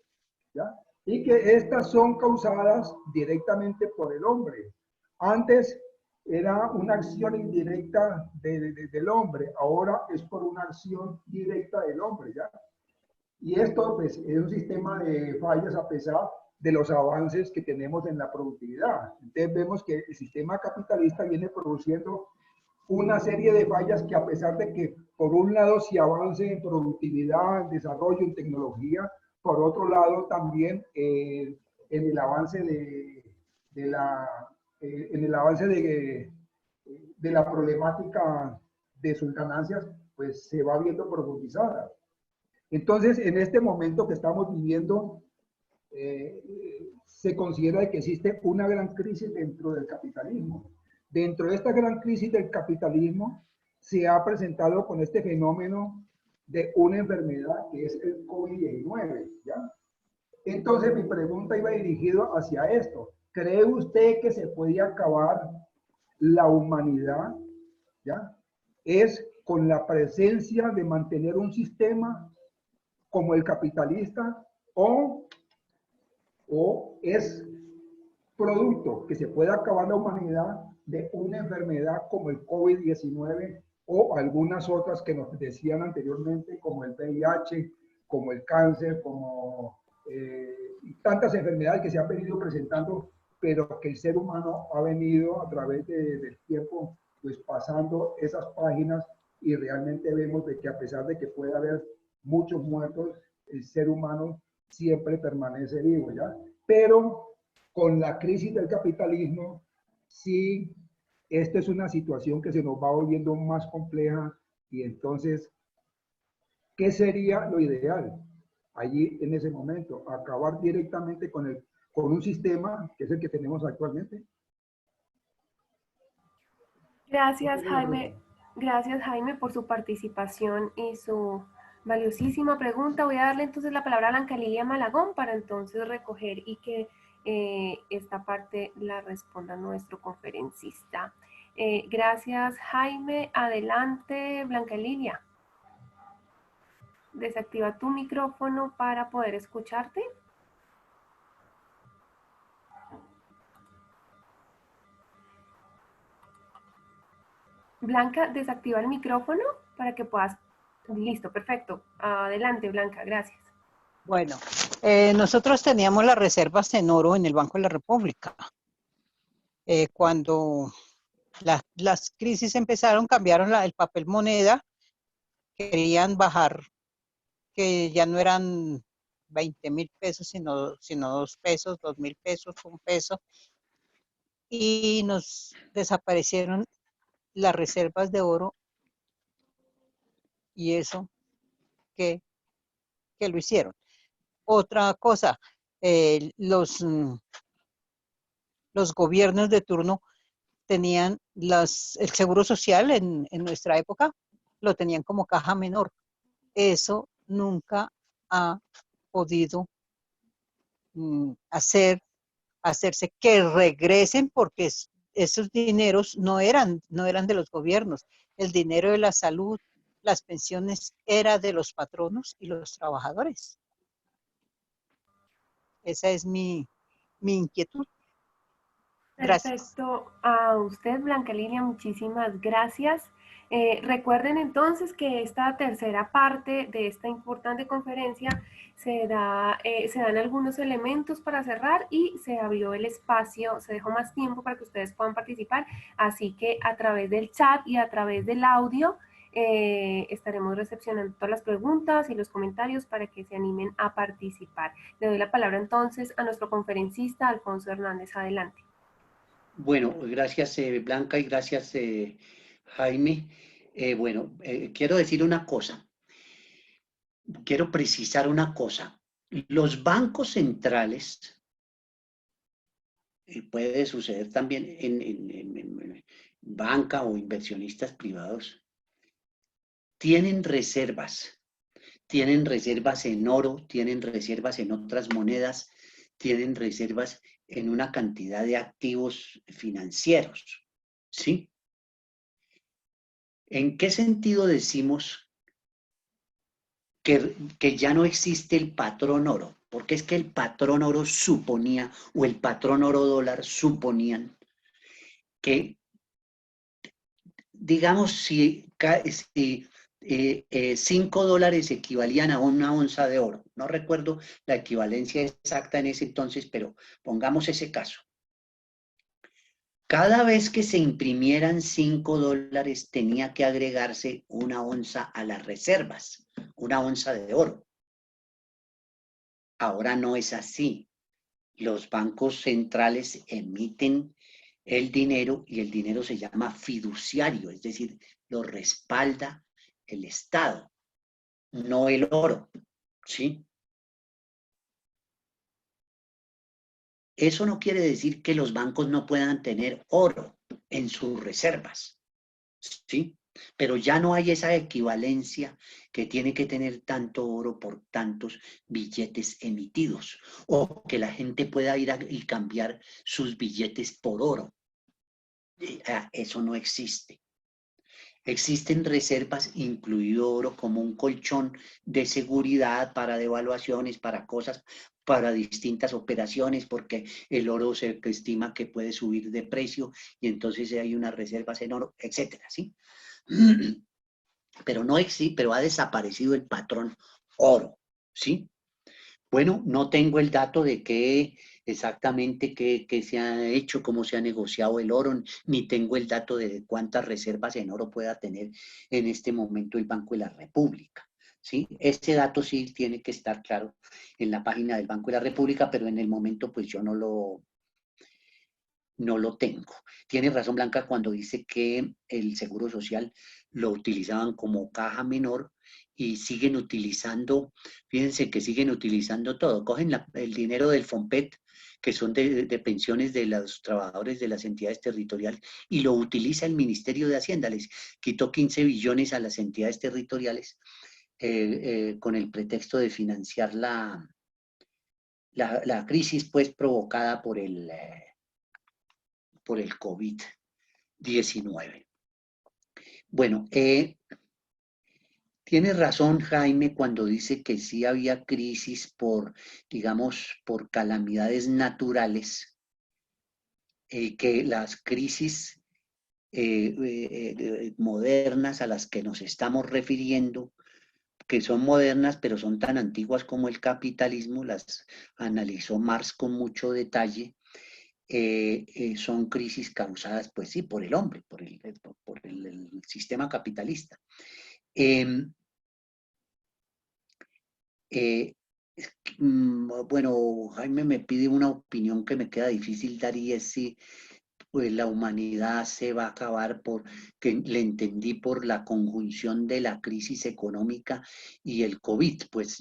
Speaker 3: ¿ya? Y que estas son causadas directamente por el hombre. Antes era una acción indirecta del hombre, ahora es por una acción directa del hombre, ¿ya? Y esto pues, es un sistema de fallas a pesar de los avances que tenemos en la productividad. Entonces vemos que el sistema capitalista viene produciendo una serie de fallas que a pesar de que por un lado se avance en productividad, en desarrollo, en tecnología, por otro lado también en el avance en el avance de la problemática de sus ganancias, pues se va viendo profundizada. Entonces, en este momento que estamos viviendo, se considera que existe una gran crisis dentro del capitalismo. Dentro de esta gran crisis del capitalismo se ha presentado con este fenómeno de una enfermedad que es el COVID-19, ¿ya? Entonces mi pregunta iba dirigido hacia esto. ¿Cree usted que se puede acabar la humanidad, ya? Es con la presencia de mantener un sistema como el capitalista o es producto que se puede acabar la humanidad de una enfermedad como el COVID-19 o algunas otras que nos decían anteriormente, como el VIH, como el cáncer, como tantas enfermedades que se han venido presentando, pero que el ser humano ha venido a través del tiempo, pues pasando esas páginas y realmente vemos de que a pesar de que puede haber muchos muertos, el ser humano siempre permanece vivo, ¿ya? Pero con la crisis del capitalismo, sí, esta es una situación que se nos va volviendo más compleja y entonces, ¿qué sería lo ideal? Allí en ese momento, acabar directamente con un sistema que es el que tenemos actualmente.
Speaker 2: Gracias, Jaime. Gracias, Jaime, por su participación y su valiosísima pregunta. Voy a darle entonces la palabra a Blanca Lilia Malagón para entonces recoger y que esta parte la responda nuestro conferencista. Gracias, Jaime. Adelante, Blanca Lilia. Desactiva tu micrófono para poder escucharte. Blanca, desactiva el micrófono para que puedas... Listo, perfecto. Adelante, Blanca, gracias.
Speaker 4: Bueno, nosotros teníamos las reservas en oro en el Banco de la República. Cuando las crisis empezaron, cambiaron el papel moneda, querían bajar, que ya no eran 20.000 pesos, sino 2 pesos, 2.000 pesos, 1 peso, y nos desaparecieron las reservas de oro, y eso que lo hicieron. Otra cosa, los gobiernos de turno tenían el seguro social en nuestra época, lo tenían como caja menor. Eso nunca ha podido hacerse que regresen porque esos dineros no eran de los gobiernos. El dinero de la salud, las pensiones, era de los patronos y los trabajadores. Esa es mi inquietud. Gracias.
Speaker 2: Perfecto. A usted, Blanca Lilia, muchísimas gracias. Recuerden entonces que esta tercera parte de esta importante conferencia se dan algunos elementos para cerrar y se abrió el espacio, se dejó más tiempo para que ustedes puedan participar. Así que a través del chat y a través del audio estaremos recepcionando todas las preguntas y los comentarios para que se animen a participar. Le doy la palabra entonces a nuestro conferencista, Alfonso Hernández. Adelante.
Speaker 1: Bueno, gracias Blanca y gracias Jaime. Quiero decir una cosa. Quiero precisar una cosa. Los bancos centrales, puede suceder también en banca o inversionistas privados, tienen reservas en oro, tienen reservas en otras monedas, tienen reservas en una cantidad de activos financieros, ¿sí? ¿En qué sentido decimos que ya no existe el patrón oro? Porque es que el patrón oro suponía, o el patrón oro dólar suponían que, digamos, si 5 dólares equivalían a una onza de oro. No recuerdo la equivalencia exacta en ese entonces, pero pongamos ese caso. Cada vez que se imprimieran 5 dólares tenía que agregarse una onza a las reservas, una onza de oro. Ahora no es así. Los bancos centrales emiten el dinero y el dinero se llama fiduciario, es decir, lo respalda el Estado, no el oro, ¿sí? Eso no quiere decir que los bancos no puedan tener oro en sus reservas, ¿sí? Pero ya no hay esa equivalencia que tiene que tener tanto oro por tantos billetes emitidos, o que la gente pueda ir y cambiar sus billetes por oro. Eso no existe. Existen reservas, incluido oro, como un colchón de seguridad para devaluaciones, para cosas, para distintas operaciones, porque el oro se estima que puede subir de precio y entonces hay unas reservas en oro, etcétera, ¿sí? Pero no existe, pero ha desaparecido el patrón oro, ¿sí? Bueno, no tengo el dato de qué exactamente qué se ha hecho, cómo se ha negociado el oro, ni tengo el dato de cuántas reservas en oro pueda tener en este momento el Banco de la República. ¿Sí? Ese dato sí tiene que estar claro en la página del Banco de la República, pero en el momento pues yo no lo tengo. Tiene razón Blanca cuando dice que el Seguro Social lo utilizaban como caja menor y siguen utilizando, fíjense que siguen utilizando todo. Cogen el dinero del FOMPET, que son de pensiones de los trabajadores de las entidades territoriales, y lo utiliza el Ministerio de Hacienda. Les quitó 15 billones a las entidades territoriales con el pretexto de financiar la crisis pues provocada por el COVID-19. Bueno, tiene razón Jaime cuando dice que sí había crisis por, digamos, por calamidades naturales, que las crisis modernas a las que nos estamos refiriendo, que son modernas pero son tan antiguas como el capitalismo, las analizó Marx con mucho detalle, son crisis causadas, pues sí, por el hombre, por el sistema capitalista. Bueno, Jaime me pide una opinión que me queda difícil dar y es si pues, la humanidad se va a acabar que le entendí por la conjunción de la crisis económica y el COVID. Pues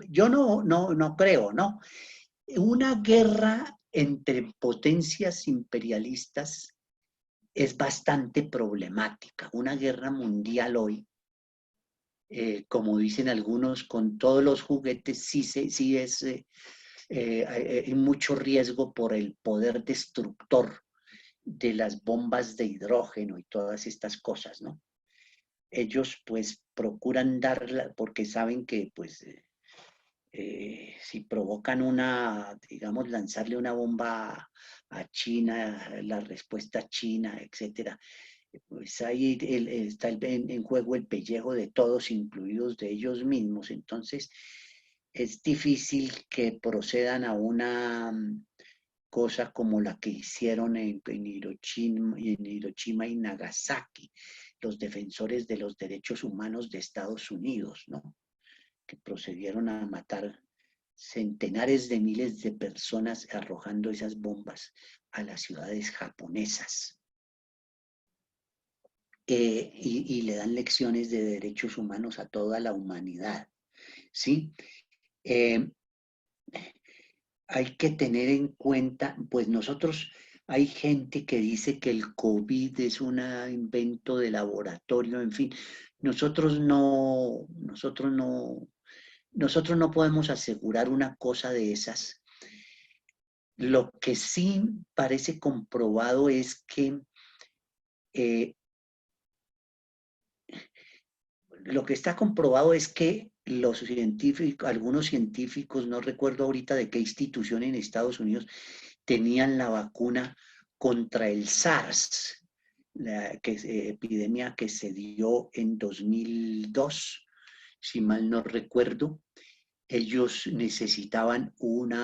Speaker 1: yo no creo, ¿no? Una guerra entre potencias imperialistas es bastante problemática. Una guerra mundial hoy, como dicen algunos, con todos los juguetes, sí es hay mucho riesgo por el poder destructor de las bombas de hidrógeno y todas estas cosas, ¿no? Ellos pues procuran darla porque saben que pues si provocan digamos, lanzarle una bomba a China, la respuesta china, etcétera, pues ahí está en juego el pellejo de todos, incluidos de ellos mismos. Entonces, es difícil que procedan a una cosa como la que hicieron en Hiroshima y Nagasaki, los defensores de los derechos humanos de Estados Unidos, ¿no? Que procedieron a matar centenares de miles de personas arrojando esas bombas a las ciudades japonesas. Y le dan lecciones de derechos humanos a toda la humanidad, ¿sí? Hay que tener en cuenta, pues hay gente que dice que el COVID es un invento de laboratorio, en fin, nosotros no podemos asegurar una cosa de esas. Lo que sí parece comprobado es que lo que está comprobado es que algunos científicos, no recuerdo ahorita de qué institución en Estados Unidos, tenían la vacuna contra el SARS, epidemia que se dio en 2002, si mal no recuerdo. Ellos necesitaban un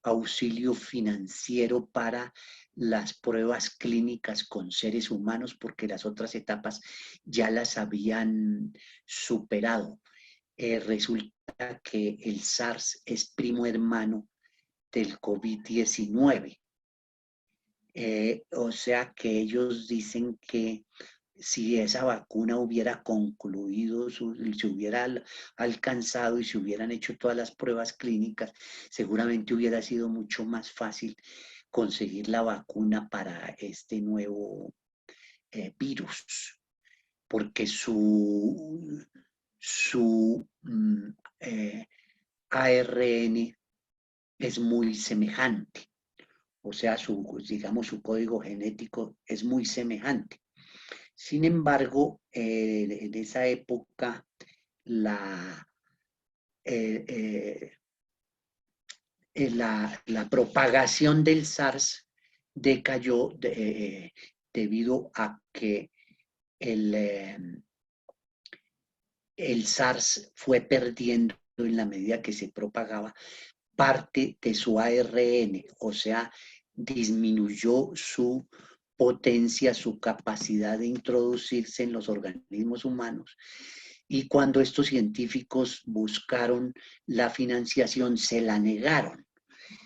Speaker 1: auxilio financiero para las pruebas clínicas con seres humanos porque las otras etapas ya las habían superado. Resulta que el SARS es primo hermano del COVID-19. O sea que ellos dicen que si esa vacuna hubiera concluido, se hubiera alcanzado y se hubieran hecho todas las pruebas clínicas, seguramente hubiera sido mucho más fácil conseguir la vacuna para este nuevo virus, porque su ARN es muy semejante, o sea, digamos, su código genético es muy semejante. Sin embargo, en esa época, la propagación del SARS decayó debido a que el SARS fue perdiendo en la medida que se propagaba parte de su ARN, o sea, disminuyó su potencia, su capacidad de introducirse en los organismos humanos. Y cuando estos científicos buscaron la financiación, se la negaron.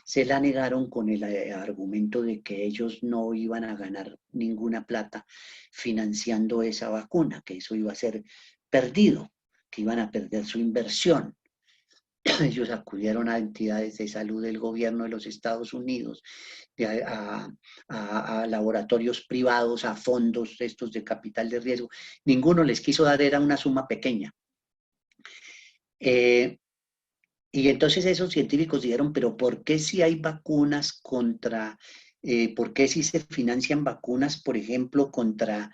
Speaker 1: Se la negaron con el argumento de que ellos no iban a ganar ninguna plata financiando esa vacuna, que eso iba a ser perdido, que iban a perder su inversión. Ellos acudieron a entidades de salud del gobierno de los Estados Unidos, a laboratorios privados, a fondos estos de capital de riesgo. Ninguno les quiso dar, era una suma pequeña. Y entonces esos científicos dijeron, pero ¿por qué si hay vacunas contra, por qué si se financian vacunas, por ejemplo, contra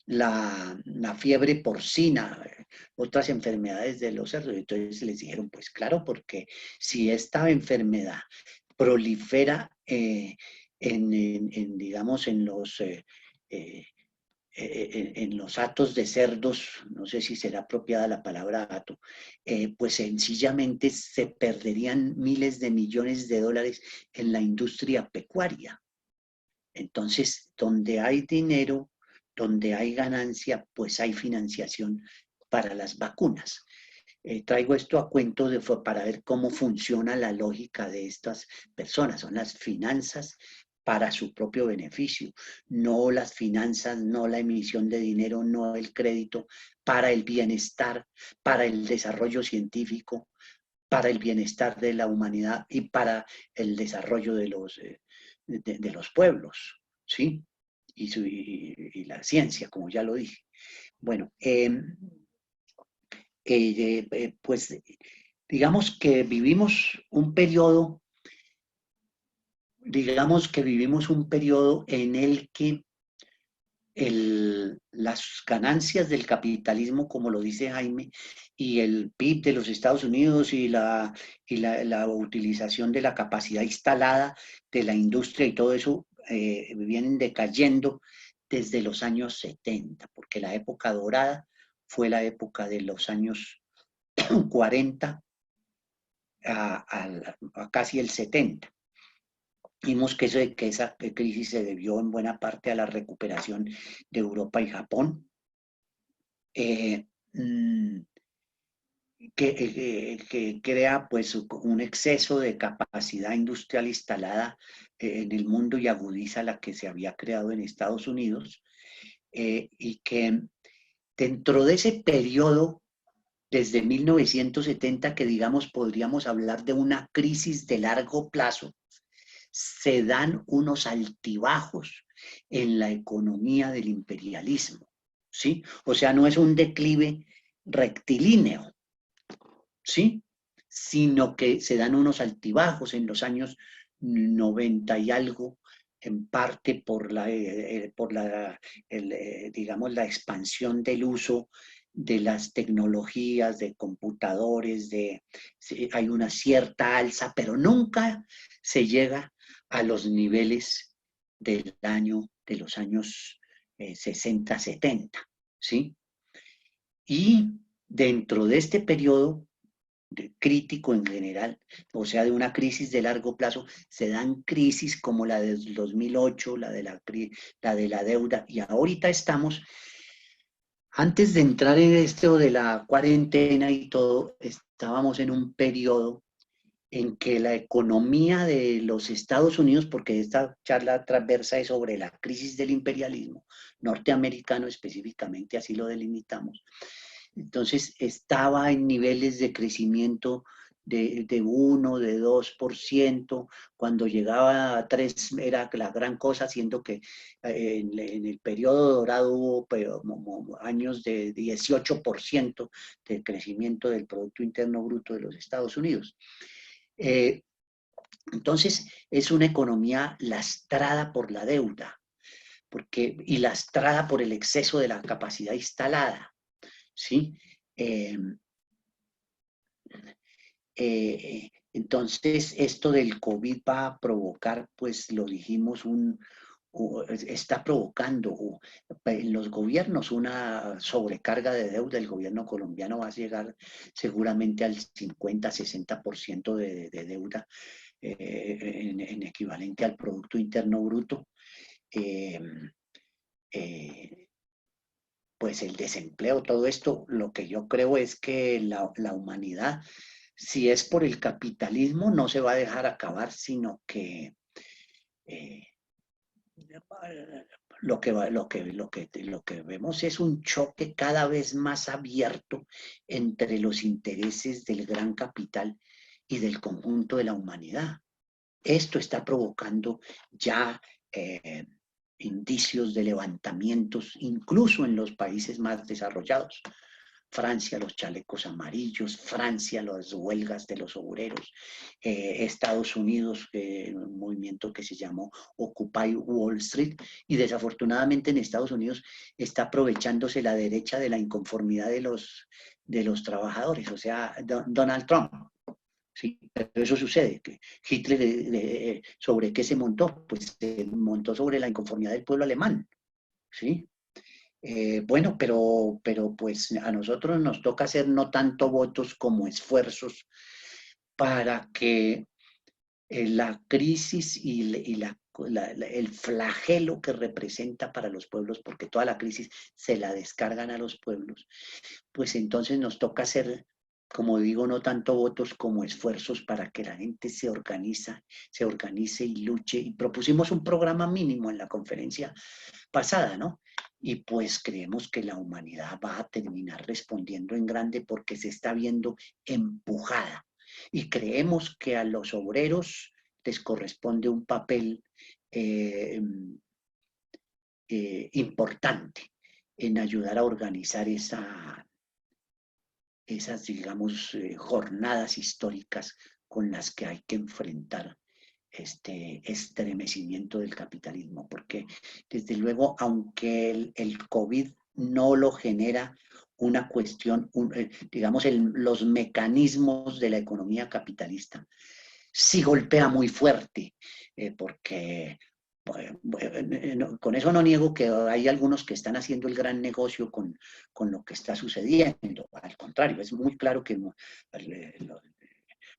Speaker 1: la fiebre porcina, otras enfermedades de los cerdos? Entonces les dijeron, pues claro, porque si esta enfermedad prolifera digamos, en los hatos de cerdos, no sé si será apropiada la palabra hato, pues sencillamente se perderían miles de millones de dólares en la industria pecuaria. Entonces, donde hay dinero, donde hay ganancia, pues hay financiación para las vacunas. Traigo esto a cuento para ver cómo funciona la lógica de estas personas. Son las finanzas para su propio beneficio, no las finanzas, no la emisión de dinero, no el crédito, para el bienestar, para el desarrollo científico, para el bienestar de la humanidad y para el desarrollo de los pueblos, ¿sí? Y la ciencia, como ya lo dije. Bueno, pues digamos que vivimos un periodo en el que las ganancias del capitalismo, como lo dice Jaime, y el PIB de los Estados Unidos y la utilización de la capacidad instalada de la industria y todo eso vienen decayendo desde los años 70, porque la época dorada fue la época de los años 40 a casi el 70. Vimos que esa crisis se debió en buena parte a la recuperación de Europa y Japón, que crea pues un exceso de capacidad industrial instalada en el mundo y agudiza la que se había creado en Estados Unidos, y que dentro de ese periodo, desde 1970, que digamos podríamos hablar de una crisis de largo plazo, se dan unos altibajos en la economía del imperialismo, ¿sí? O sea, no es un declive rectilíneo, ¿sí? Sino que se dan unos altibajos en los años 90 y algo, en parte por digamos, la expansión del uso de las tecnologías, de computadores, hay una cierta alza, pero nunca se llega a los niveles de los años 60, 70, ¿sí? Y dentro de este periodo crítico en general, o sea, de una crisis de largo plazo, se dan crisis como la del 2008, la de la deuda, y ahorita estamos, antes de entrar en esto de la cuarentena y todo, estábamos en un periodo en que la economía de los Estados Unidos, porque esta charla transversa es sobre la crisis del imperialismo norteamericano específicamente, así lo delimitamos. Entonces estaba en niveles de crecimiento de 1, de 2%, cuando llegaba a 3 era la gran cosa, siendo que en el periodo dorado hubo años de 18% de crecimiento del Producto Interno Bruto de los Estados Unidos. Entonces, es una economía lastrada por la deuda, y lastrada por el exceso de la capacidad instalada, ¿sí? Entonces, esto del COVID va a provocar, pues lo dijimos, está provocando en los gobiernos una sobrecarga de deuda. El gobierno colombiano va a llegar seguramente al 50-60% de deuda en equivalente al Producto Interno Bruto. Pues el desempleo, todo esto, lo que yo creo es que la humanidad, si es por el capitalismo, no se va a dejar acabar, sino que lo que vemos es un choque cada vez más abierto entre los intereses del gran capital y del conjunto de la humanidad. Esto está provocando ya indicios de levantamientos, incluso en los países más desarrollados. Francia, los chalecos amarillos, Francia, las huelgas de los obreros, Estados Unidos, un movimiento que se llamó Occupy Wall Street, y desafortunadamente en Estados Unidos está aprovechándose la derecha de la inconformidad de los trabajadores, o sea, Donald Trump. Sí, pero eso sucede, que Hitler, ¿sobre qué se montó? Pues se montó sobre la inconformidad del pueblo alemán, ¿sí? Bueno, pero pues a nosotros nos toca hacer no tanto votos como esfuerzos para que la crisis y el flagelo que representa para los pueblos, porque toda la crisis se la descargan a los pueblos, pues entonces nos toca hacer, como digo, no tanto votos como esfuerzos para que la gente se organice y luche. Y propusimos un programa mínimo en la conferencia pasada, ¿no? Y pues creemos que la humanidad va a terminar respondiendo en grande porque se está viendo empujada. Y creemos que a los obreros les corresponde un papel importante en ayudar a organizar esas, digamos, jornadas históricas con las que hay que enfrentar este estremecimiento del capitalismo, porque desde luego, aunque el COVID no lo genera una cuestión, digamos, los mecanismos de la economía capitalista, sí golpea muy fuerte, porque con eso no niego que hay algunos que están haciendo el gran negocio con lo que está sucediendo. Al contrario, es muy claro que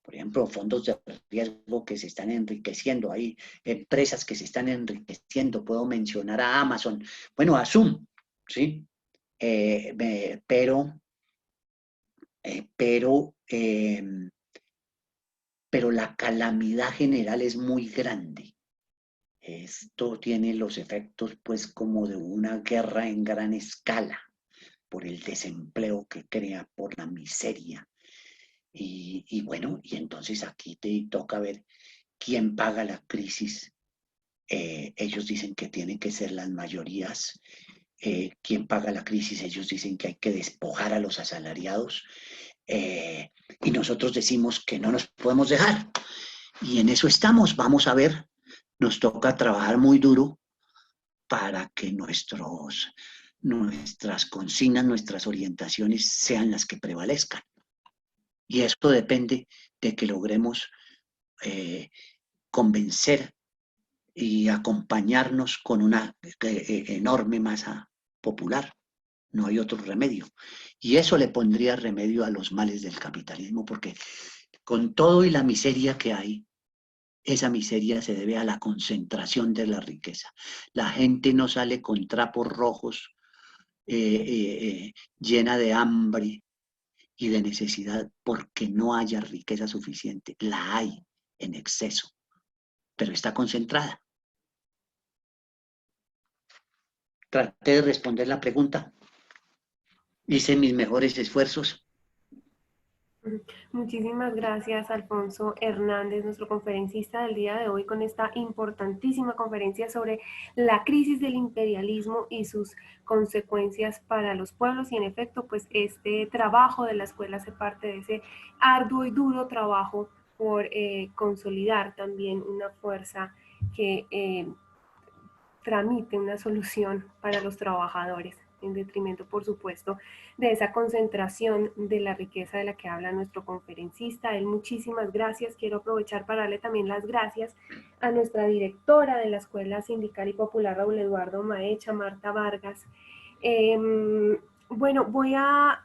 Speaker 1: por ejemplo, fondos de riesgo que se están enriqueciendo, hay empresas que se están enriqueciendo, puedo mencionar a Amazon, bueno, a Zoom, ¿sí? Pero la calamidad general es muy grande. Esto tiene los efectos, pues, como de una guerra en gran escala, por el desempleo que crea, por la miseria. Y bueno, y entonces aquí te toca ver quién paga la crisis. Ellos dicen que tienen que ser las mayorías. ¿Quién paga la crisis? Ellos dicen que hay que despojar a los asalariados. Y nosotros decimos que no nos podemos dejar. Y en eso estamos. Vamos a ver. Nos toca trabajar muy duro para que nuestras consignas, nuestras orientaciones sean las que prevalezcan. Y esto depende de que logremos convencer y acompañarnos con una enorme masa popular. No hay otro remedio. Y eso le pondría remedio a los males del capitalismo, porque con todo y la miseria que hay, esa miseria se debe a la concentración de la riqueza. La gente no sale con trapos rojos, llena de hambre y de necesidad, porque no haya riqueza suficiente. La hay en exceso, pero está concentrada. Traté de responder la pregunta. Hice mis mejores esfuerzos.
Speaker 2: Muchísimas gracias, Alfonso Hernández, nuestro conferencista del día de hoy, con esta importantísima conferencia sobre la crisis del imperialismo y sus consecuencias para los pueblos. Y en efecto, pues este trabajo de la escuela hace parte de ese arduo y duro trabajo por consolidar también una fuerza que tramite una solución para los trabajadores, en detrimento, por supuesto, de esa concentración de la riqueza de la que habla nuestro conferencista. Él, muchísimas gracias. Quiero aprovechar para darle también las gracias a nuestra directora de la Escuela Sindical y Popular, Raúl Eduardo Maecha, Marta Vargas. Bueno,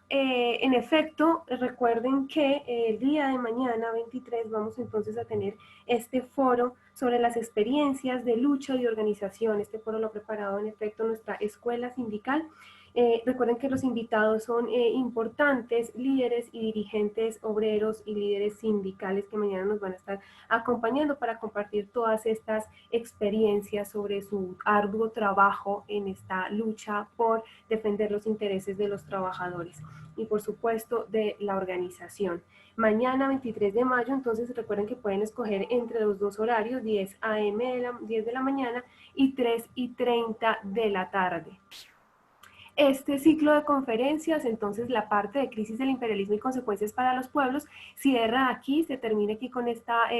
Speaker 2: en efecto, recuerden que el día de mañana, 23, vamos entonces a tener este foro sobre las experiencias de lucha y organización. Este foro lo ha preparado en efecto nuestra escuela sindical. Recuerden que los invitados son importantes líderes y dirigentes obreros y líderes sindicales que mañana nos van a estar acompañando para compartir todas estas experiencias sobre su arduo trabajo en esta lucha por defender los intereses de los trabajadores y por supuesto de la organización. Mañana 23 de mayo, entonces recuerden que pueden escoger entre los dos horarios, 10 a.m. 10 de la mañana y 3:30 de la tarde. Este ciclo de conferencias, entonces la parte de crisis del imperialismo y consecuencias para los pueblos, cierra aquí, se termina aquí con esta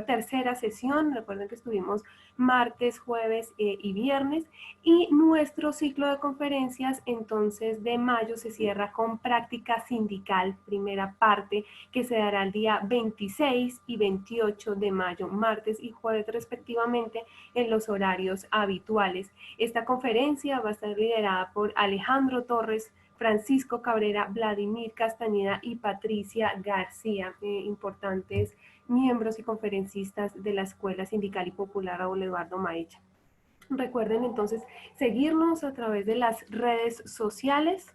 Speaker 2: tercera sesión. Recuerden que estuvimos martes, jueves y viernes, y nuestro ciclo de conferencias entonces de mayo se cierra con práctica sindical, primera parte, que se dará el día 26 y 28 de mayo, martes y jueves respectivamente, en los horarios habituales. Esta conferencia va a estar liderada por Alejandro Torres, Francisco Cabrera, Vladimir Castañeda y Patricia García, importantes miembros y conferencistas de la Escuela Sindical y Popular Raúl Eduardo Maecha. Recuerden entonces seguirnos a través de las redes sociales.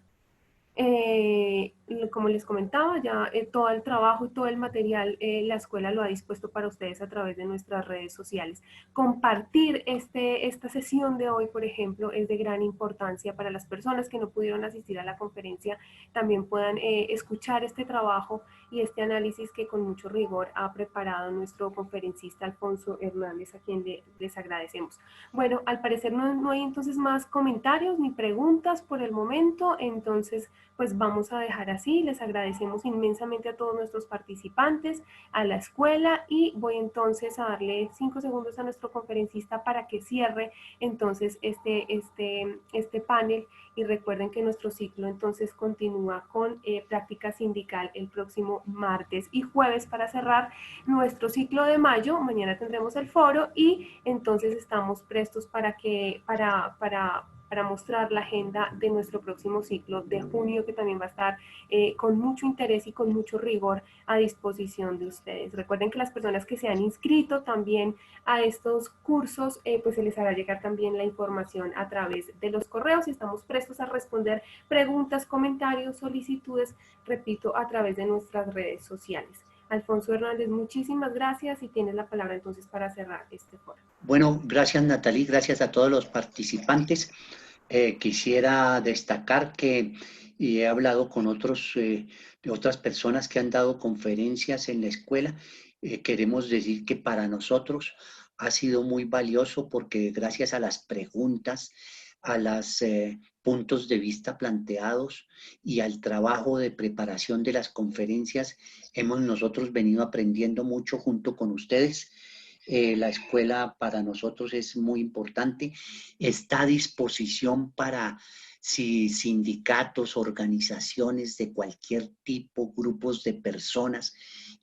Speaker 2: Como les comentaba, ya todo el trabajo y todo el material la escuela lo ha dispuesto para ustedes a través de nuestras redes sociales. Compartir esta sesión de hoy, por ejemplo, es de gran importancia para las personas que no pudieron asistir a la conferencia, también puedan escuchar este trabajo y este análisis que con mucho rigor ha preparado nuestro conferencista Alfonso Hernández, a quien les agradecemos. Bueno, al parecer no hay entonces más comentarios ni preguntas por el momento, entonces pues vamos a dejar así. Les agradecemos inmensamente a todos nuestros participantes, a la escuela, y voy entonces a darle 5 segundos a nuestro conferencista para que cierre entonces este panel. Y recuerden que nuestro ciclo entonces continúa con práctica sindical el próximo martes y jueves para cerrar nuestro ciclo de mayo. Mañana tendremos el foro y entonces estamos prestos para mostrar la agenda de nuestro próximo ciclo de junio, que también va a estar con mucho interés y con mucho rigor a disposición de ustedes. Recuerden que las personas que se han inscrito también a estos cursos, pues se les hará llegar también la información a través de los correos y estamos prestos a responder preguntas, comentarios, solicitudes, repito, a través de nuestras redes sociales. Alfonso Hernández, muchísimas gracias y tienes la palabra entonces para cerrar este foro.
Speaker 1: Bueno, gracias Natalie, gracias a todos los participantes. Quisiera destacar que he hablado con otras personas que han dado conferencias en la escuela. Queremos decir que para nosotros ha sido muy valioso porque gracias a las preguntas, a los puntos de vista planteados y al trabajo de preparación de las conferencias, hemos nosotros venido aprendiendo mucho junto con ustedes. La escuela para nosotros es muy importante, está a disposición para si sindicatos, organizaciones de cualquier tipo, grupos de personas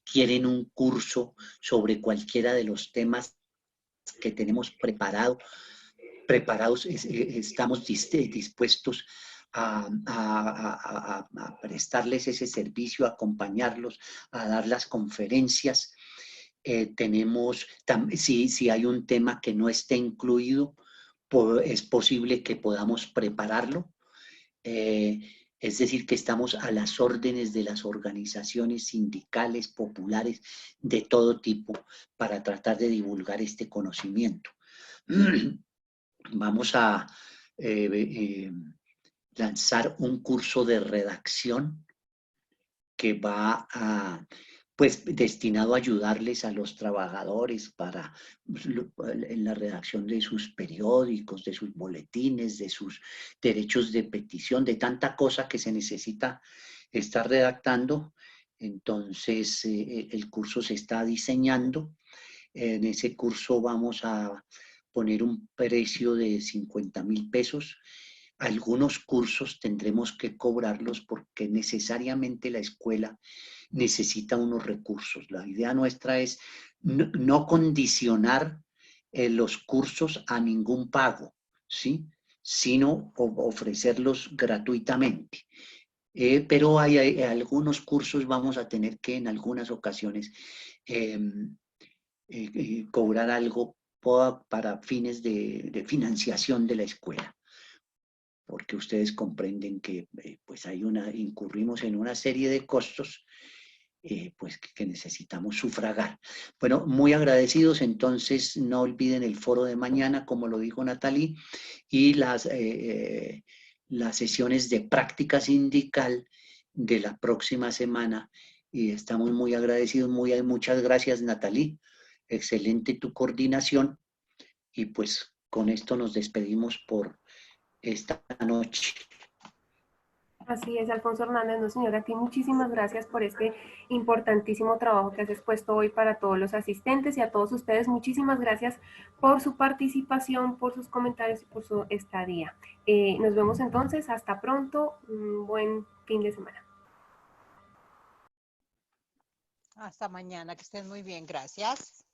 Speaker 1: quieren un curso sobre cualquiera de los temas que tenemos preparados, estamos dispuestos a prestarles ese servicio, a acompañarlos, a dar las conferencias. Si hay un tema que no esté incluido, es posible que podamos prepararlo. Es decir, que estamos a las órdenes de las organizaciones sindicales, populares, de todo tipo, para tratar de divulgar este conocimiento. Vamos a lanzar un curso de redacción que va a, pues, destinado a ayudarles a los trabajadores para en la redacción de sus periódicos, de sus boletines, de sus derechos de petición, de tanta cosa que se necesita estar redactando. Entonces, el curso se está diseñando. En ese curso vamos a poner un precio de 50.000 pesos. Algunos cursos tendremos que cobrarlos porque necesariamente la escuela necesita unos recursos. La idea nuestra es no condicionar los cursos a ningún pago, ¿sí? Sino ofrecerlos gratuitamente. Pero hay algunos cursos vamos a tener que en algunas ocasiones cobrar algo para fines de financiación de la escuela, porque ustedes comprenden que pues incurrimos en una serie de costos pues que necesitamos sufragar. Bueno, muy agradecidos, entonces no olviden el foro de mañana, como lo dijo Natalie, y las sesiones de práctica sindical de la próxima semana, y estamos muy agradecidos, muchas gracias Natalie, excelente tu coordinación, y pues con esto nos despedimos por esta noche.
Speaker 2: Así es, Alfonso Hernández, no señora, a ti muchísimas gracias por este importantísimo trabajo que has expuesto hoy para todos los asistentes y a todos ustedes. Muchísimas gracias por su participación, por sus comentarios y por su estadía. Nos vemos entonces, hasta pronto, un buen fin de semana.
Speaker 4: Hasta mañana, que estén muy bien, gracias.